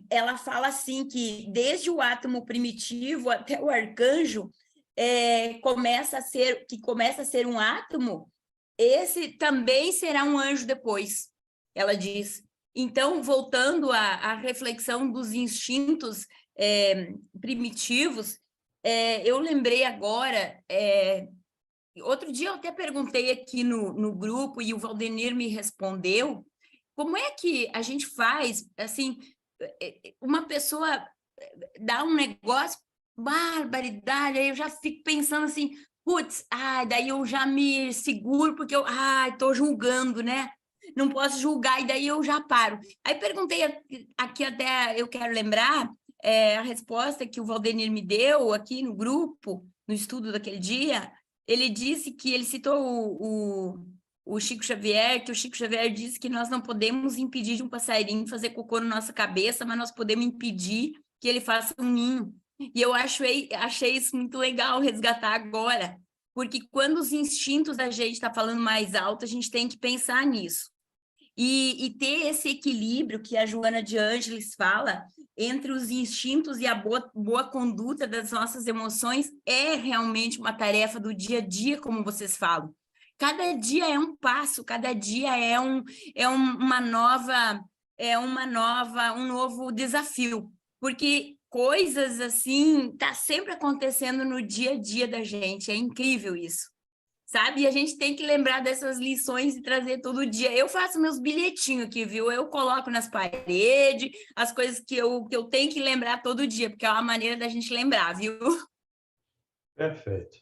Ela fala assim que desde o átomo primitivo até o arcanjo começa a ser um átomo, esse também será um anjo depois, ela diz. Então, voltando à reflexão dos instintos primitivos, eu lembrei agora, outro dia eu até perguntei aqui no grupo e o Valdenir me respondeu, como é que a gente faz, assim, uma pessoa dá um negócio, barbaridade, aí eu já fico pensando assim, putz, daí eu já me seguro, porque eu estou julgando, né? Não posso julgar, e daí eu já paro. Aí perguntei aqui até, eu quero lembrar, a resposta que o Valdenir me deu aqui no grupo, no estudo daquele dia, ele disse que ele citou o Chico Xavier, que o Chico Xavier disse que nós não podemos impedir de um passarinho fazer cocô na nossa cabeça, mas nós podemos impedir que ele faça um ninho. E eu achei isso muito legal resgatar agora, porque quando os instintos da gente estão falando mais alto, a gente tem que pensar nisso. E ter esse equilíbrio que a Joana de Ângeles fala entre os instintos e a boa conduta das nossas emoções é realmente uma tarefa do dia a dia, como vocês falam. Cada dia é um passo, cada dia um novo desafio, porque coisas assim, tá sempre acontecendo no dia a dia da gente. É incrível isso. Sabe? E a gente tem que lembrar dessas lições e trazer todo dia. Eu faço meus bilhetinhos aqui, viu? Eu coloco nas paredes as coisas que eu tenho que lembrar todo dia, porque é uma maneira da gente lembrar, viu? Perfeito.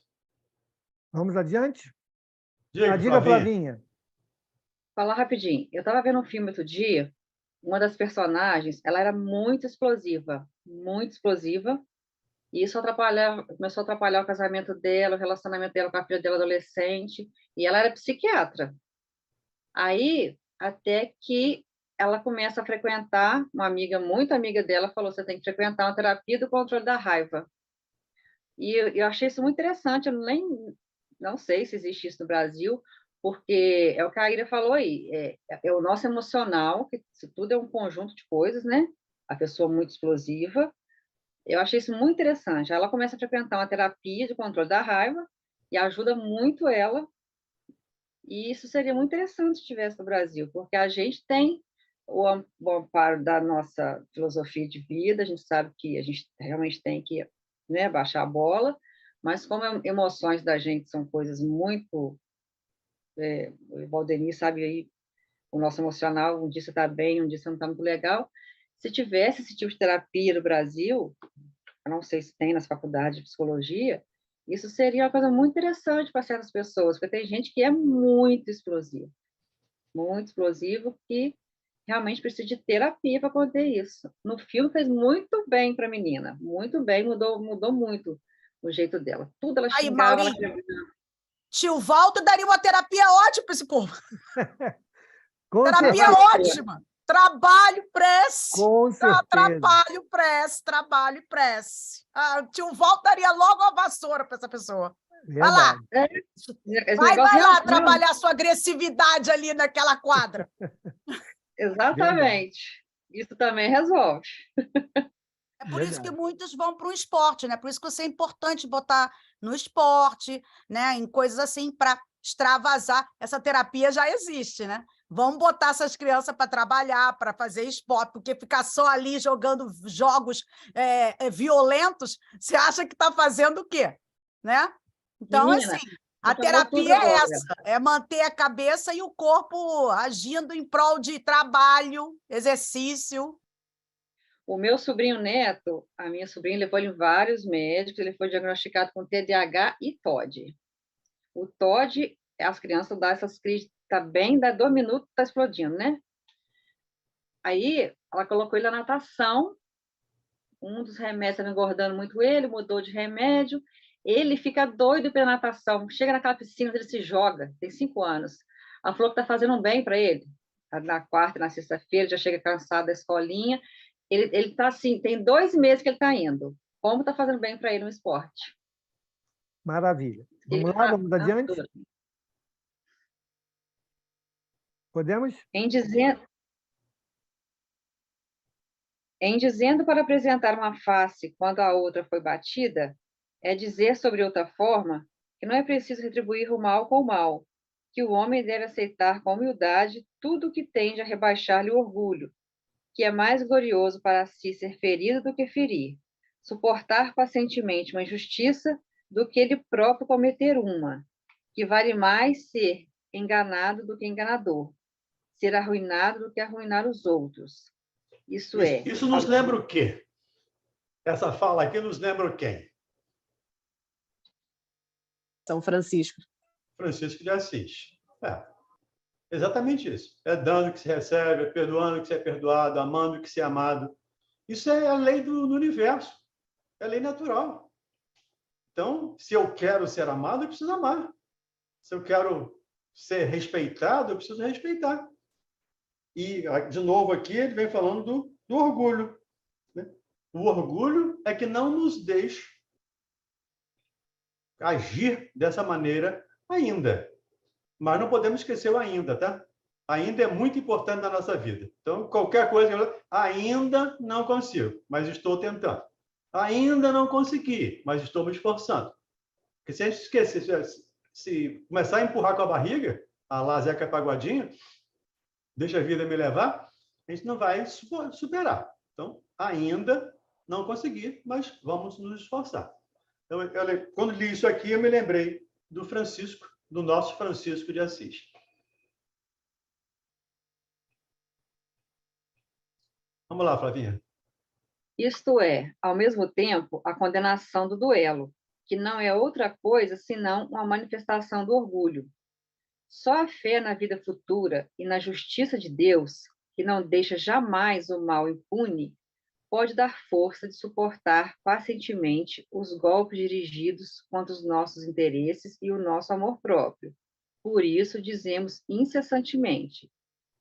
Vamos adiante? Diga, Diga, Flavinha. Flavinha. Falar rapidinho. Eu estava vendo um filme outro dia, uma das personagens, ela era muito explosiva, e isso começou a atrapalhar o casamento dela, o relacionamento dela com a filha dela adolescente, e ela era psiquiatra. Aí, até que ela começa a frequentar, uma amiga, muito amiga dela, falou, você tem que frequentar uma terapia do controle da raiva. E eu achei isso muito interessante, eu não sei se existe isso no Brasil, porque é o que a Ira falou aí, é o nosso emocional, que isso tudo é um conjunto de coisas, né? A pessoa muito explosiva. Eu achei isso muito interessante. Ela começa a frequentar uma terapia de controle da raiva e ajuda muito ela. E isso seria muito interessante se tivesse no Brasil, porque a gente tem o amparo da nossa filosofia de vida, a gente sabe que a gente realmente tem que, né, baixar a bola, mas como emoções da gente são coisas muito... o Valdemir sabe aí, o nosso emocional, um dia você está bem, um dia você não está muito legal. Se tivesse esse tipo de terapia no Brasil, eu não sei se tem nas faculdades de psicologia, isso seria uma coisa muito interessante para certas pessoas, porque tem gente que é muito explosivo, que realmente precisa de terapia para poder isso. No filme fez muito bem para a menina, muito bem, mudou muito o jeito dela. Tudo ela Aí, xingava, ela... Maurinho, tio Walter daria uma terapia ótima para esse povo. Com Terapia certeza. ótima. Trabalho, prece. Com certeza. Trabalho, prece. Ah, o tio Walter daria logo a vassoura para essa pessoa. Vai lá. Verdade. Vai lá trabalhar sua agressividade ali naquela quadra. Exatamente. Isso também resolve. É por isso que muitos vão para o esporte, né? Por isso que isso é importante botar no esporte, né? Em coisas assim, para extravasar. Essa terapia já existe, né? Vamos botar essas crianças para trabalhar, para fazer esporte, porque ficar só ali jogando jogos violentos, você acha que está fazendo o quê? Né? Então, Menina, assim, a terapia é essa, é manter a cabeça e o corpo agindo em prol de trabalho, exercício. O meu sobrinho neto, a minha sobrinha levou ele em vários médicos, ele foi diagnosticado com TDAH e TOD. O TOD, as crianças dão essas crises, tá bem, dá 2 minutos, tá explodindo, né? Aí, ela colocou ele na natação, um dos remédios estava engordando muito ele, mudou de remédio, ele fica doido pela natação, chega naquela piscina, ele se joga, tem 5 anos. Ela falou que está fazendo um bem para ele, na quarta e na sexta-feira, já chega cansado da escolinha, ele está assim, tem 2 meses que ele está indo, como está fazendo bem para ele no esporte. Maravilha. Vamos lá, vamos adiante? Podemos? Em dizendo para apresentar uma face quando a outra foi batida, é dizer sobre outra forma que não é preciso retribuir o mal com o mal, que o homem deve aceitar com humildade tudo o que tende a rebaixar-lhe o orgulho, que é mais glorioso para si ser ferido do que ferir, suportar pacientemente uma injustiça do que ele próprio cometer uma, que vale mais ser enganado do que enganador, ser arruinado do que arruinar os outros. Isso nos lembra o quê? Essa fala aqui nos lembra quem? São Francisco. Francisco de Assis. Exatamente isso. É dando que se recebe, é perdoando que se é perdoado, amando que se é amado. Isso é a lei do universo. É a lei natural. Então, se eu quero ser amado, eu preciso amar. Se eu quero ser respeitado, eu preciso respeitar. E, de novo, aqui ele vem falando do orgulho. Né? O orgulho é que não nos deixa agir dessa maneira ainda. Mas não podemos esquecer o ainda, tá? Ainda é muito importante na nossa vida. Então, qualquer coisa, ainda não consigo, mas estou tentando. Ainda não consegui, mas estou me esforçando. Porque se a gente esquecer, se começar a empurrar com a barriga, a lá Zeca Pagodinho, deixa a vida me levar, a gente não vai superar. Então, ainda não consegui, mas vamos nos esforçar. Então, quando li isso aqui, eu me lembrei do Francisco, do nosso Francisco de Assis. Vamos lá, Flavinha. Isto é, ao mesmo tempo, a condenação do duelo, que não é outra coisa senão uma manifestação do orgulho. Só a fé na vida futura e na justiça de Deus, que não deixa jamais o mal impune, pode dar força de suportar pacientemente os golpes dirigidos contra os nossos interesses e o nosso amor próprio. Por isso, dizemos incessantemente: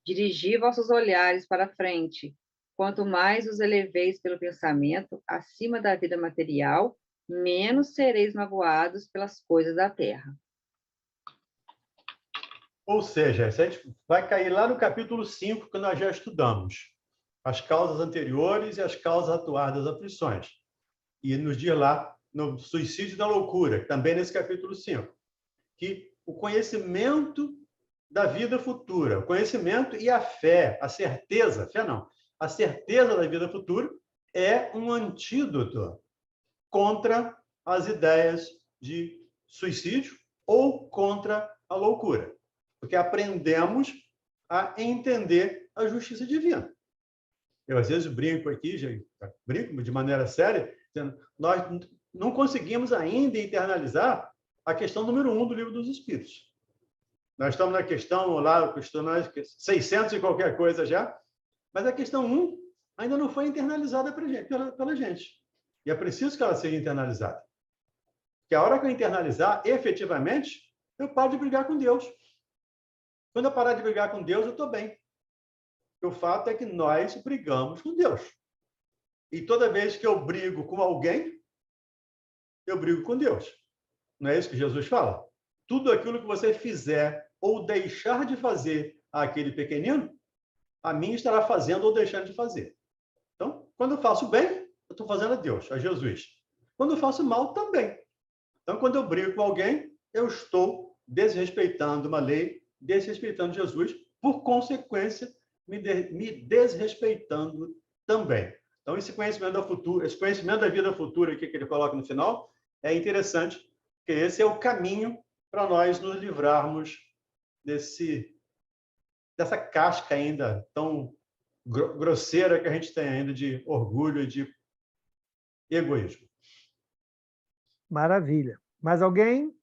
dirigi vossos olhares para a frente. Quanto mais os eleveis pelo pensamento acima da vida material, menos sereis magoados pelas coisas da terra. Ou seja, a gente vai cair lá no capítulo 5, que nós já estudamos. As causas anteriores e as causas atuais das aflições. E nos diz lá, no suicídio da loucura, também nesse capítulo 5, que o conhecimento da vida futura, o conhecimento e a fé, a certeza, fé não, a certeza da vida futura é um antídoto contra as ideias de suicídio ou contra a loucura. Porque aprendemos a entender a justiça divina. Eu, às vezes, brinco aqui, brinco de maneira séria, dizendo, nós não conseguimos ainda internalizar a questão número 1 do Livro dos Espíritos. Nós estamos na questão, lá, 600 e qualquer coisa já, mas a questão 1 ainda não foi internalizada pela gente. E é preciso que ela seja internalizada. Porque a hora que eu internalizar, efetivamente, eu paro de brigar com Deus. Quando eu parar de brigar com Deus, eu estou bem. O fato é que nós brigamos com Deus. E toda vez que eu brigo com alguém, eu brigo com Deus. Não é isso que Jesus fala? Tudo aquilo que você fizer ou deixar de fazer àquele pequenino, a mim estará fazendo ou deixando de fazer. Então, quando eu faço bem, eu estou fazendo a Deus, a Jesus. Quando eu faço mal, também. Então, quando eu brigo com alguém, eu estou desrespeitando uma lei, desrespeitando Jesus, por consequência, me desrespeitando também. Então, esse conhecimento da vida futura aqui que ele coloca no final, é interessante, porque esse é o caminho para nós nos livrarmos dessa casca ainda tão grosseira que a gente tem ainda de orgulho e de egoísmo. Maravilha. Mais alguém?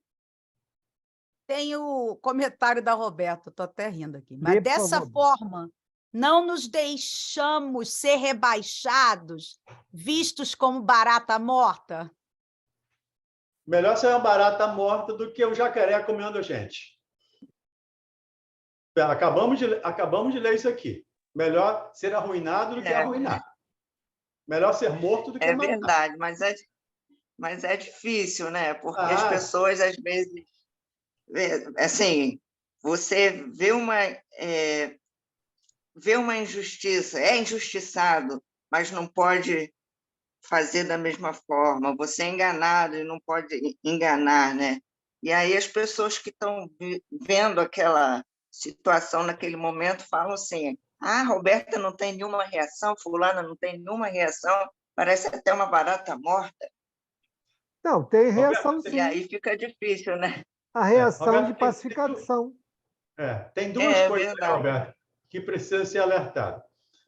Tem o comentário da Roberta, estou até rindo aqui. Mas Lê, por dessa favor. forma, não nos deixamos ser rebaixados, vistos como barata morta? Melhor ser uma barata morta do que um jacaré comendo a gente. Acabamos de ler isso aqui. Melhor ser arruinado do que arruinar. Melhor ser morto do que matar. É verdade, mas é difícil, né? Porque as pessoas, às vezes, assim, você vê uma injustiça, é injustiçado, mas não pode fazer da mesma forma. Você é enganado e não pode enganar, né? E aí as pessoas que estão vendo aquela situação naquele momento falam assim: ah, Roberta não tem nenhuma reação, fulana não tem nenhuma reação, parece até uma barata morta. Não, tem reação sim. E aí fica difícil, né? A reação Roberto, de pacificação. Tem duas coisas, verdade. Roberto, que precisam ser alertadas.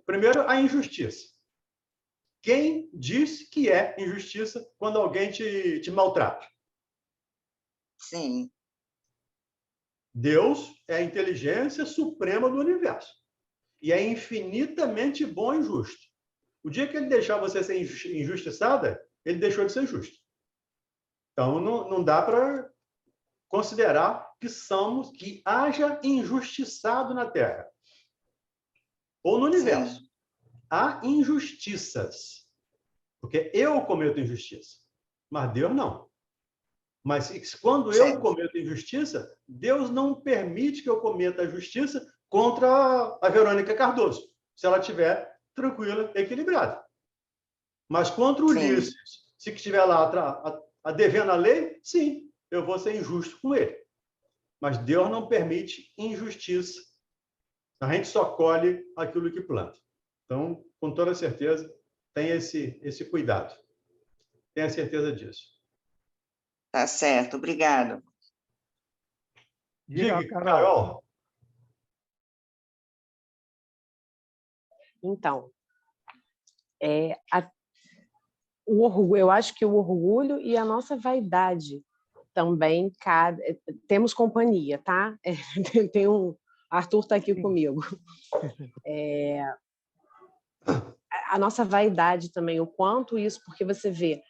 Primeiro, a injustiça. Quem diz que é injustiça quando alguém te maltrata? Sim. Deus é a inteligência suprema do universo. E é infinitamente bom e justo. O dia que ele deixar você ser injustiçada, ele deixou de ser justo. Então, não dá para considerar que haja injustiçado na Terra ou no universo. Sim. Há injustiças, porque eu cometo injustiça, mas Deus não. Mas quando eu cometo injustiça, Deus não permite que eu cometa a justiça contra a Verônica Cardoso, se ela estiver tranquila, equilibrada. Mas contra o Ulisses, se estiver lá devendo a lei, sim, eu vou ser injusto com ele. Mas Deus não permite injustiça. A gente só colhe aquilo que planta. Então, com toda certeza, tenha esse cuidado. Tenha certeza disso. Tá certo, obrigado. Diga, Carol. Então, o orgulho, eu acho que o orgulho e a nossa vaidade também temos companhia, tá? Tem Arthur está aqui comigo. A nossa vaidade também, o quanto isso, porque você vê,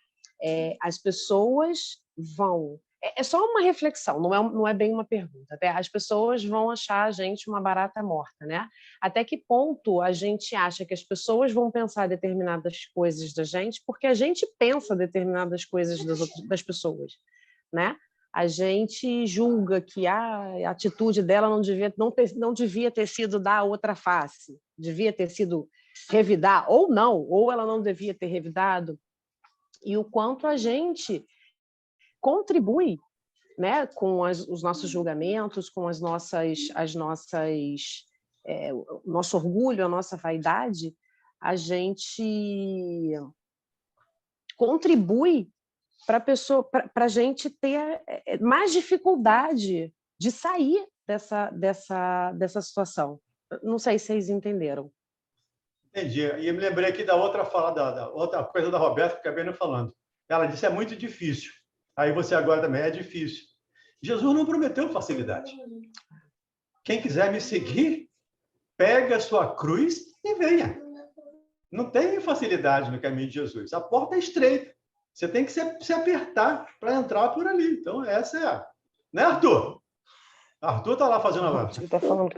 as pessoas vão... É só uma reflexão, não é bem uma pergunta. Até as pessoas vão achar a gente uma barata morta, né? Até que ponto a gente acha que as pessoas vão pensar determinadas coisas da gente porque a gente pensa determinadas coisas das pessoas, né? A gente julga que a atitude dela não devia ter sido dar outra face, devia ter sido revidar, ou não, ou ela não devia ter revidado. E o quanto a gente contribui, né, com os nossos julgamentos, com o nosso orgulho, a nossa vaidade, a gente contribui para a gente ter mais dificuldade de sair dessa situação. Não sei se vocês entenderam. Entendi. E me lembrei aqui da outra fala, da outra coisa da Roberta, que acabei não falando. Ela disse, é muito difícil. Aí você agora também, é difícil. Jesus não prometeu facilidade. Quem quiser me seguir, pega a sua cruz e venha. Não tem facilidade no caminho de Jesus. A porta é estreita. Você tem que se apertar para entrar por ali. Então, essa é a... Né, Arthur? Arthur está lá fazendo a... Tá falando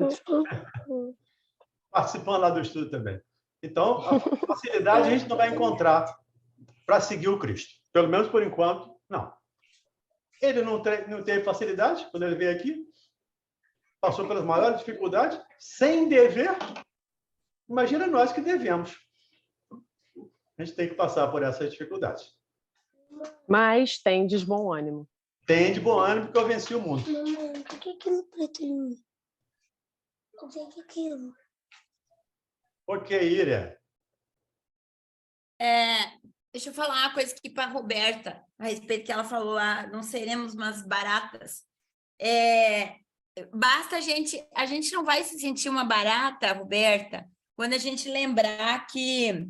participando lá do estudo também. Então, a facilidade a gente não vai encontrar para seguir o Cristo. Pelo menos por enquanto, não. Ele não teve facilidade quando ele veio aqui, passou pelas maiores dificuldades, sem dever. Imagina nós que devemos. A gente tem que passar por essas dificuldades. Mas tem de bom ânimo. Tem de bom ânimo, porque eu venci o mundo. Mamãe, por que não preto em mim? O que é aquilo? Ok, Ira. Deixa eu falar uma coisa aqui para a Roberta, a respeito que ela falou lá, não seremos umas baratas. Basta a gente não vai se sentir uma barata, Roberta, quando a gente lembrar que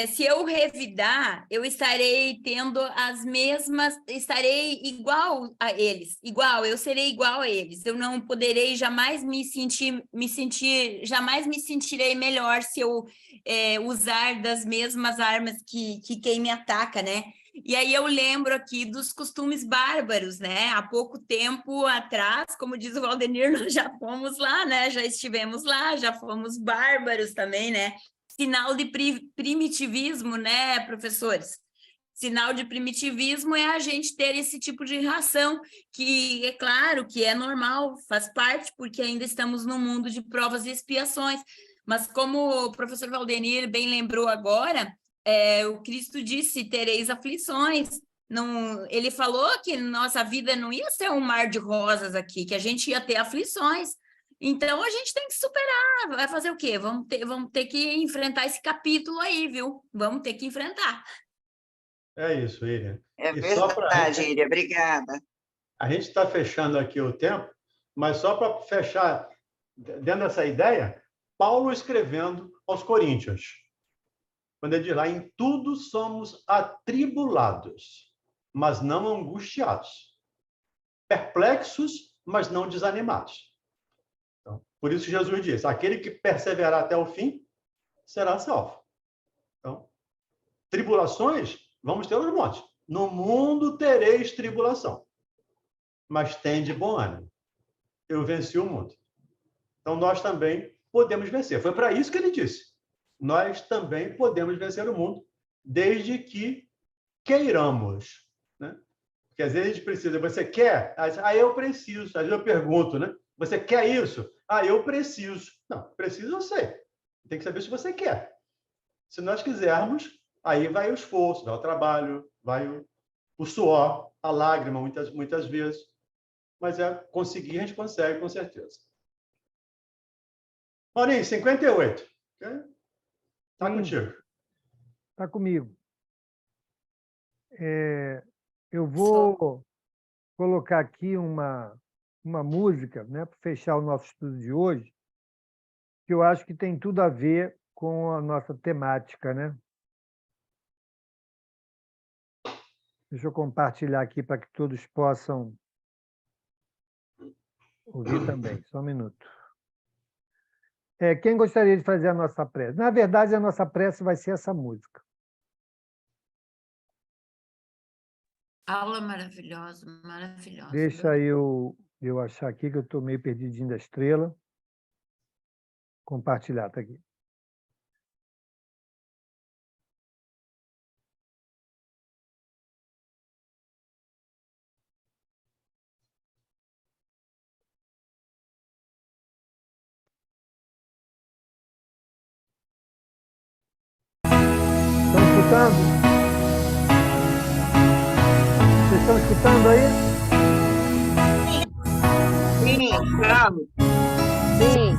se eu revidar, eu estarei tendo as mesmas, estarei igual a eles, eu serei igual a eles, eu não poderei jamais jamais me sentirei melhor se eu usar das mesmas armas que quem me ataca, né? E aí eu lembro aqui dos costumes bárbaros, né? Há pouco tempo atrás, como diz o Valdenir, nós já fomos lá, né? Já estivemos lá, já fomos bárbaros também, né? Sinal de primitivismo, né, professores? Sinal de primitivismo é a gente ter esse tipo de reação, que é claro que é normal, faz parte, porque ainda estamos num mundo de provas e expiações. Mas como o professor Valdenir bem lembrou agora, o Cristo disse, tereis aflições. Não, ele falou que nossa vida não ia ser um mar de rosas aqui, que a gente ia ter aflições. Então, a gente tem que superar. Vai fazer o quê? Vamos ter que enfrentar esse capítulo aí, viu? Vamos ter que enfrentar. É isso, Ira. É verdade, Ira. Obrigada. A gente está fechando aqui o tempo, mas só para fechar, dentro dessa ideia, Paulo escrevendo aos Coríntios, quando ele diz lá, em tudo somos atribulados, mas não angustiados, perplexos, mas não desanimados. Por isso Jesus diz, aquele que perseverar até o fim será salvo. Então, tribulações, vamos ter um monte. No mundo tereis tribulação, mas tende bom ânimo. Eu venci o mundo. Então, nós também podemos vencer. Foi para isso que ele disse. Nós também podemos vencer o mundo, desde que queiramos. Né? Porque às vezes a gente precisa, você quer? Eu preciso. Às vezes eu pergunto, né? Você quer isso? Eu preciso. Não, preciso eu sei. Tem que saber se você quer. Se nós quisermos, aí vai o esforço, vai o trabalho, vai o suor, a lágrima, muitas vezes. Mas conseguir, a gente consegue, com certeza. Maurinho, 58. Está contigo. Está comigo. Eu vou colocar aqui uma música, né, para fechar o nosso estudo de hoje, que eu acho que tem tudo a ver com a nossa temática, né? Deixa eu compartilhar aqui para que todos possam ouvir também. Só um minuto. Quem gostaria de fazer a nossa prece? Na verdade, a nossa prece vai ser essa música. Aula maravilhosa, maravilhosa. Deixa eu achar aqui, que eu estou meio perdidinho da estrela. Compartilhar, está aqui. Estão escutando? Vocês estão escutando aí? Sim, claro. Sim.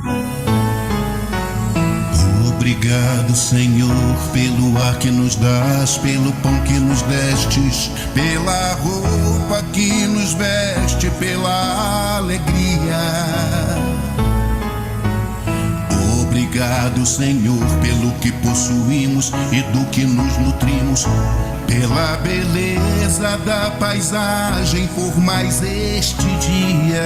Obrigado, Senhor, pelo ar que nos dás, pelo pão que nos destes, pela roupa que nos veste, pela alegria. Obrigado, Senhor, pelo que possuímos e do que nos nutrimos, pela beleza da paisagem, por mais este dia.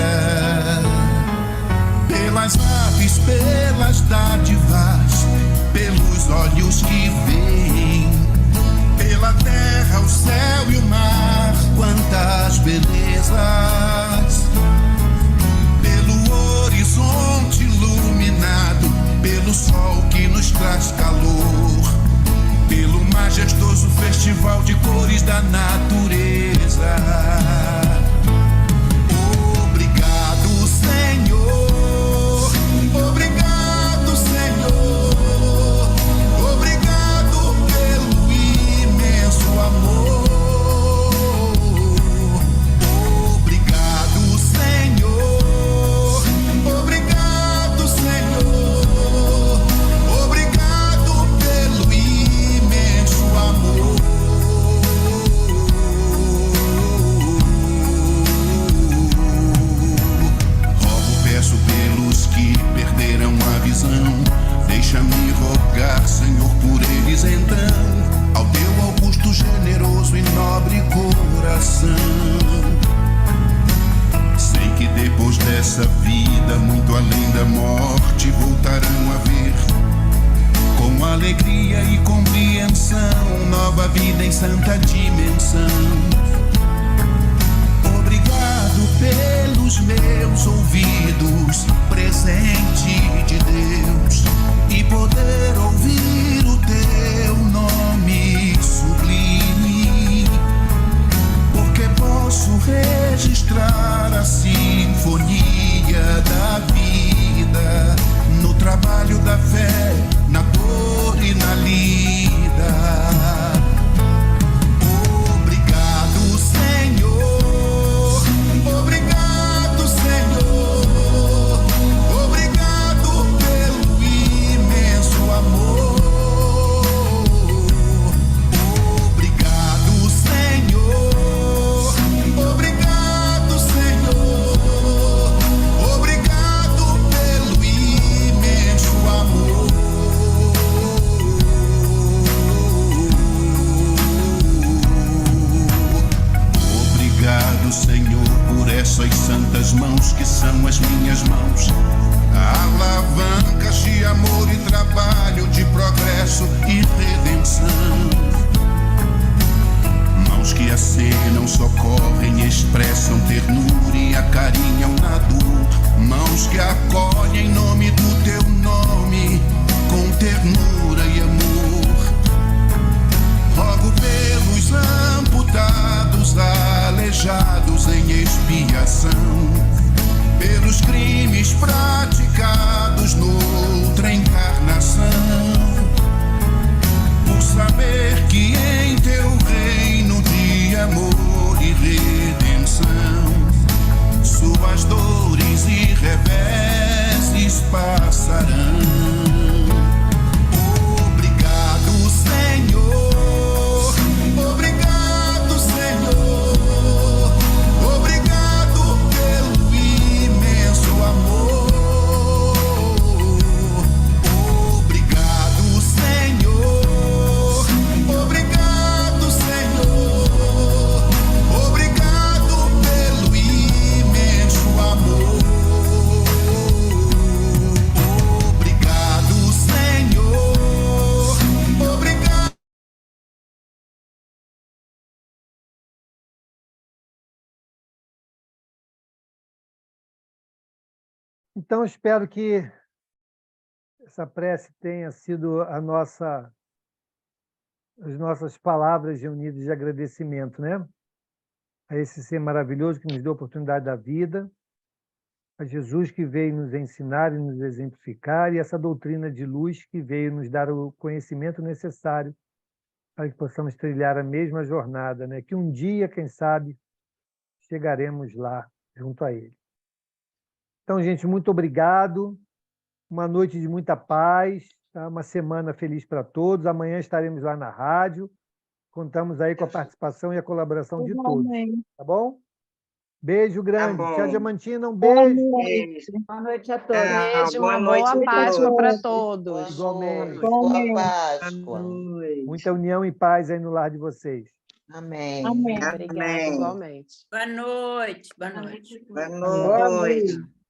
Pelas aves, pelas dádivas, pelos olhos que veem, pela terra, o céu e o mar, quantas belezas. Pelo horizonte iluminado, pelo sol que nos traz calor, pelo majestoso festival de cores da natureza. Obrigado, Senhor. Obrigado, Senhor. Obrigado pelo imenso amor. Obrigado, Senhor. Obrigado, Senhor. Obrigado pelo imenso amor. Rogo, peço pelos que perderam a visão, deixa-me rogar, Senhor, por eles então, ao teu augusto, generoso e nobre coração. Sei que depois dessa vida, muito além da morte, voltarão a ver com alegria e compreensão nova vida em santa dimensão. Obrigado pelos meus ouvidos, presente de Deus, e poder ouvir o teu nome sublime, porque posso registrar a sinfonia da vida, no trabalho da fé, na dor e na lida. Obrigado, Senhor. Obrigado, Senhor. Obrigado pelo imenso amor. Obrigado, Senhor. Obrigado, Senhor. Obrigado pelo imenso amor. Obrigado, Senhor, por essas santas mãos que são as minhas mãos, alavancas de amor e trabalho, de progresso e redenção. Mãos que acenam, socorrem, expressam ternura e acarinham na dor. Mãos que acolhem em nome do teu nome, com ternura e amor. Rogo pelos amputados, aleijados em expiação, pelos crimes praticados noutra encarnação, por saber que em teu reino de amor e redenção, suas dores e reveses passarão. Obrigado, Senhor. Então, espero que essa prece tenha sido as nossas palavras reunidas de agradecimento, né? A esse ser maravilhoso que nos deu a oportunidade da vida, a Jesus que veio nos ensinar e nos exemplificar, e essa doutrina de luz que veio nos dar o conhecimento necessário para que possamos trilhar a mesma jornada, né? Que um dia, quem sabe, chegaremos lá, junto a Ele. Então, gente, muito obrigado. Uma noite de muita paz, tá? Uma semana feliz para todos. Amanhã estaremos lá na rádio. Contamos aí com a participação e a colaboração de todos. Tá bom? Beijo grande. Tá bom. Tia Diamantina, um beijo. Beijo. Boa noite a todos. Beijo, boa uma noite boa a Páscoa todos. para todos. Igualmente. Boa Páscoa. Muita união e paz aí no lar de vocês. Amém. Amém. Obrigada, igualmente. Boa noite. Boa noite. Boa Boa noite. noite.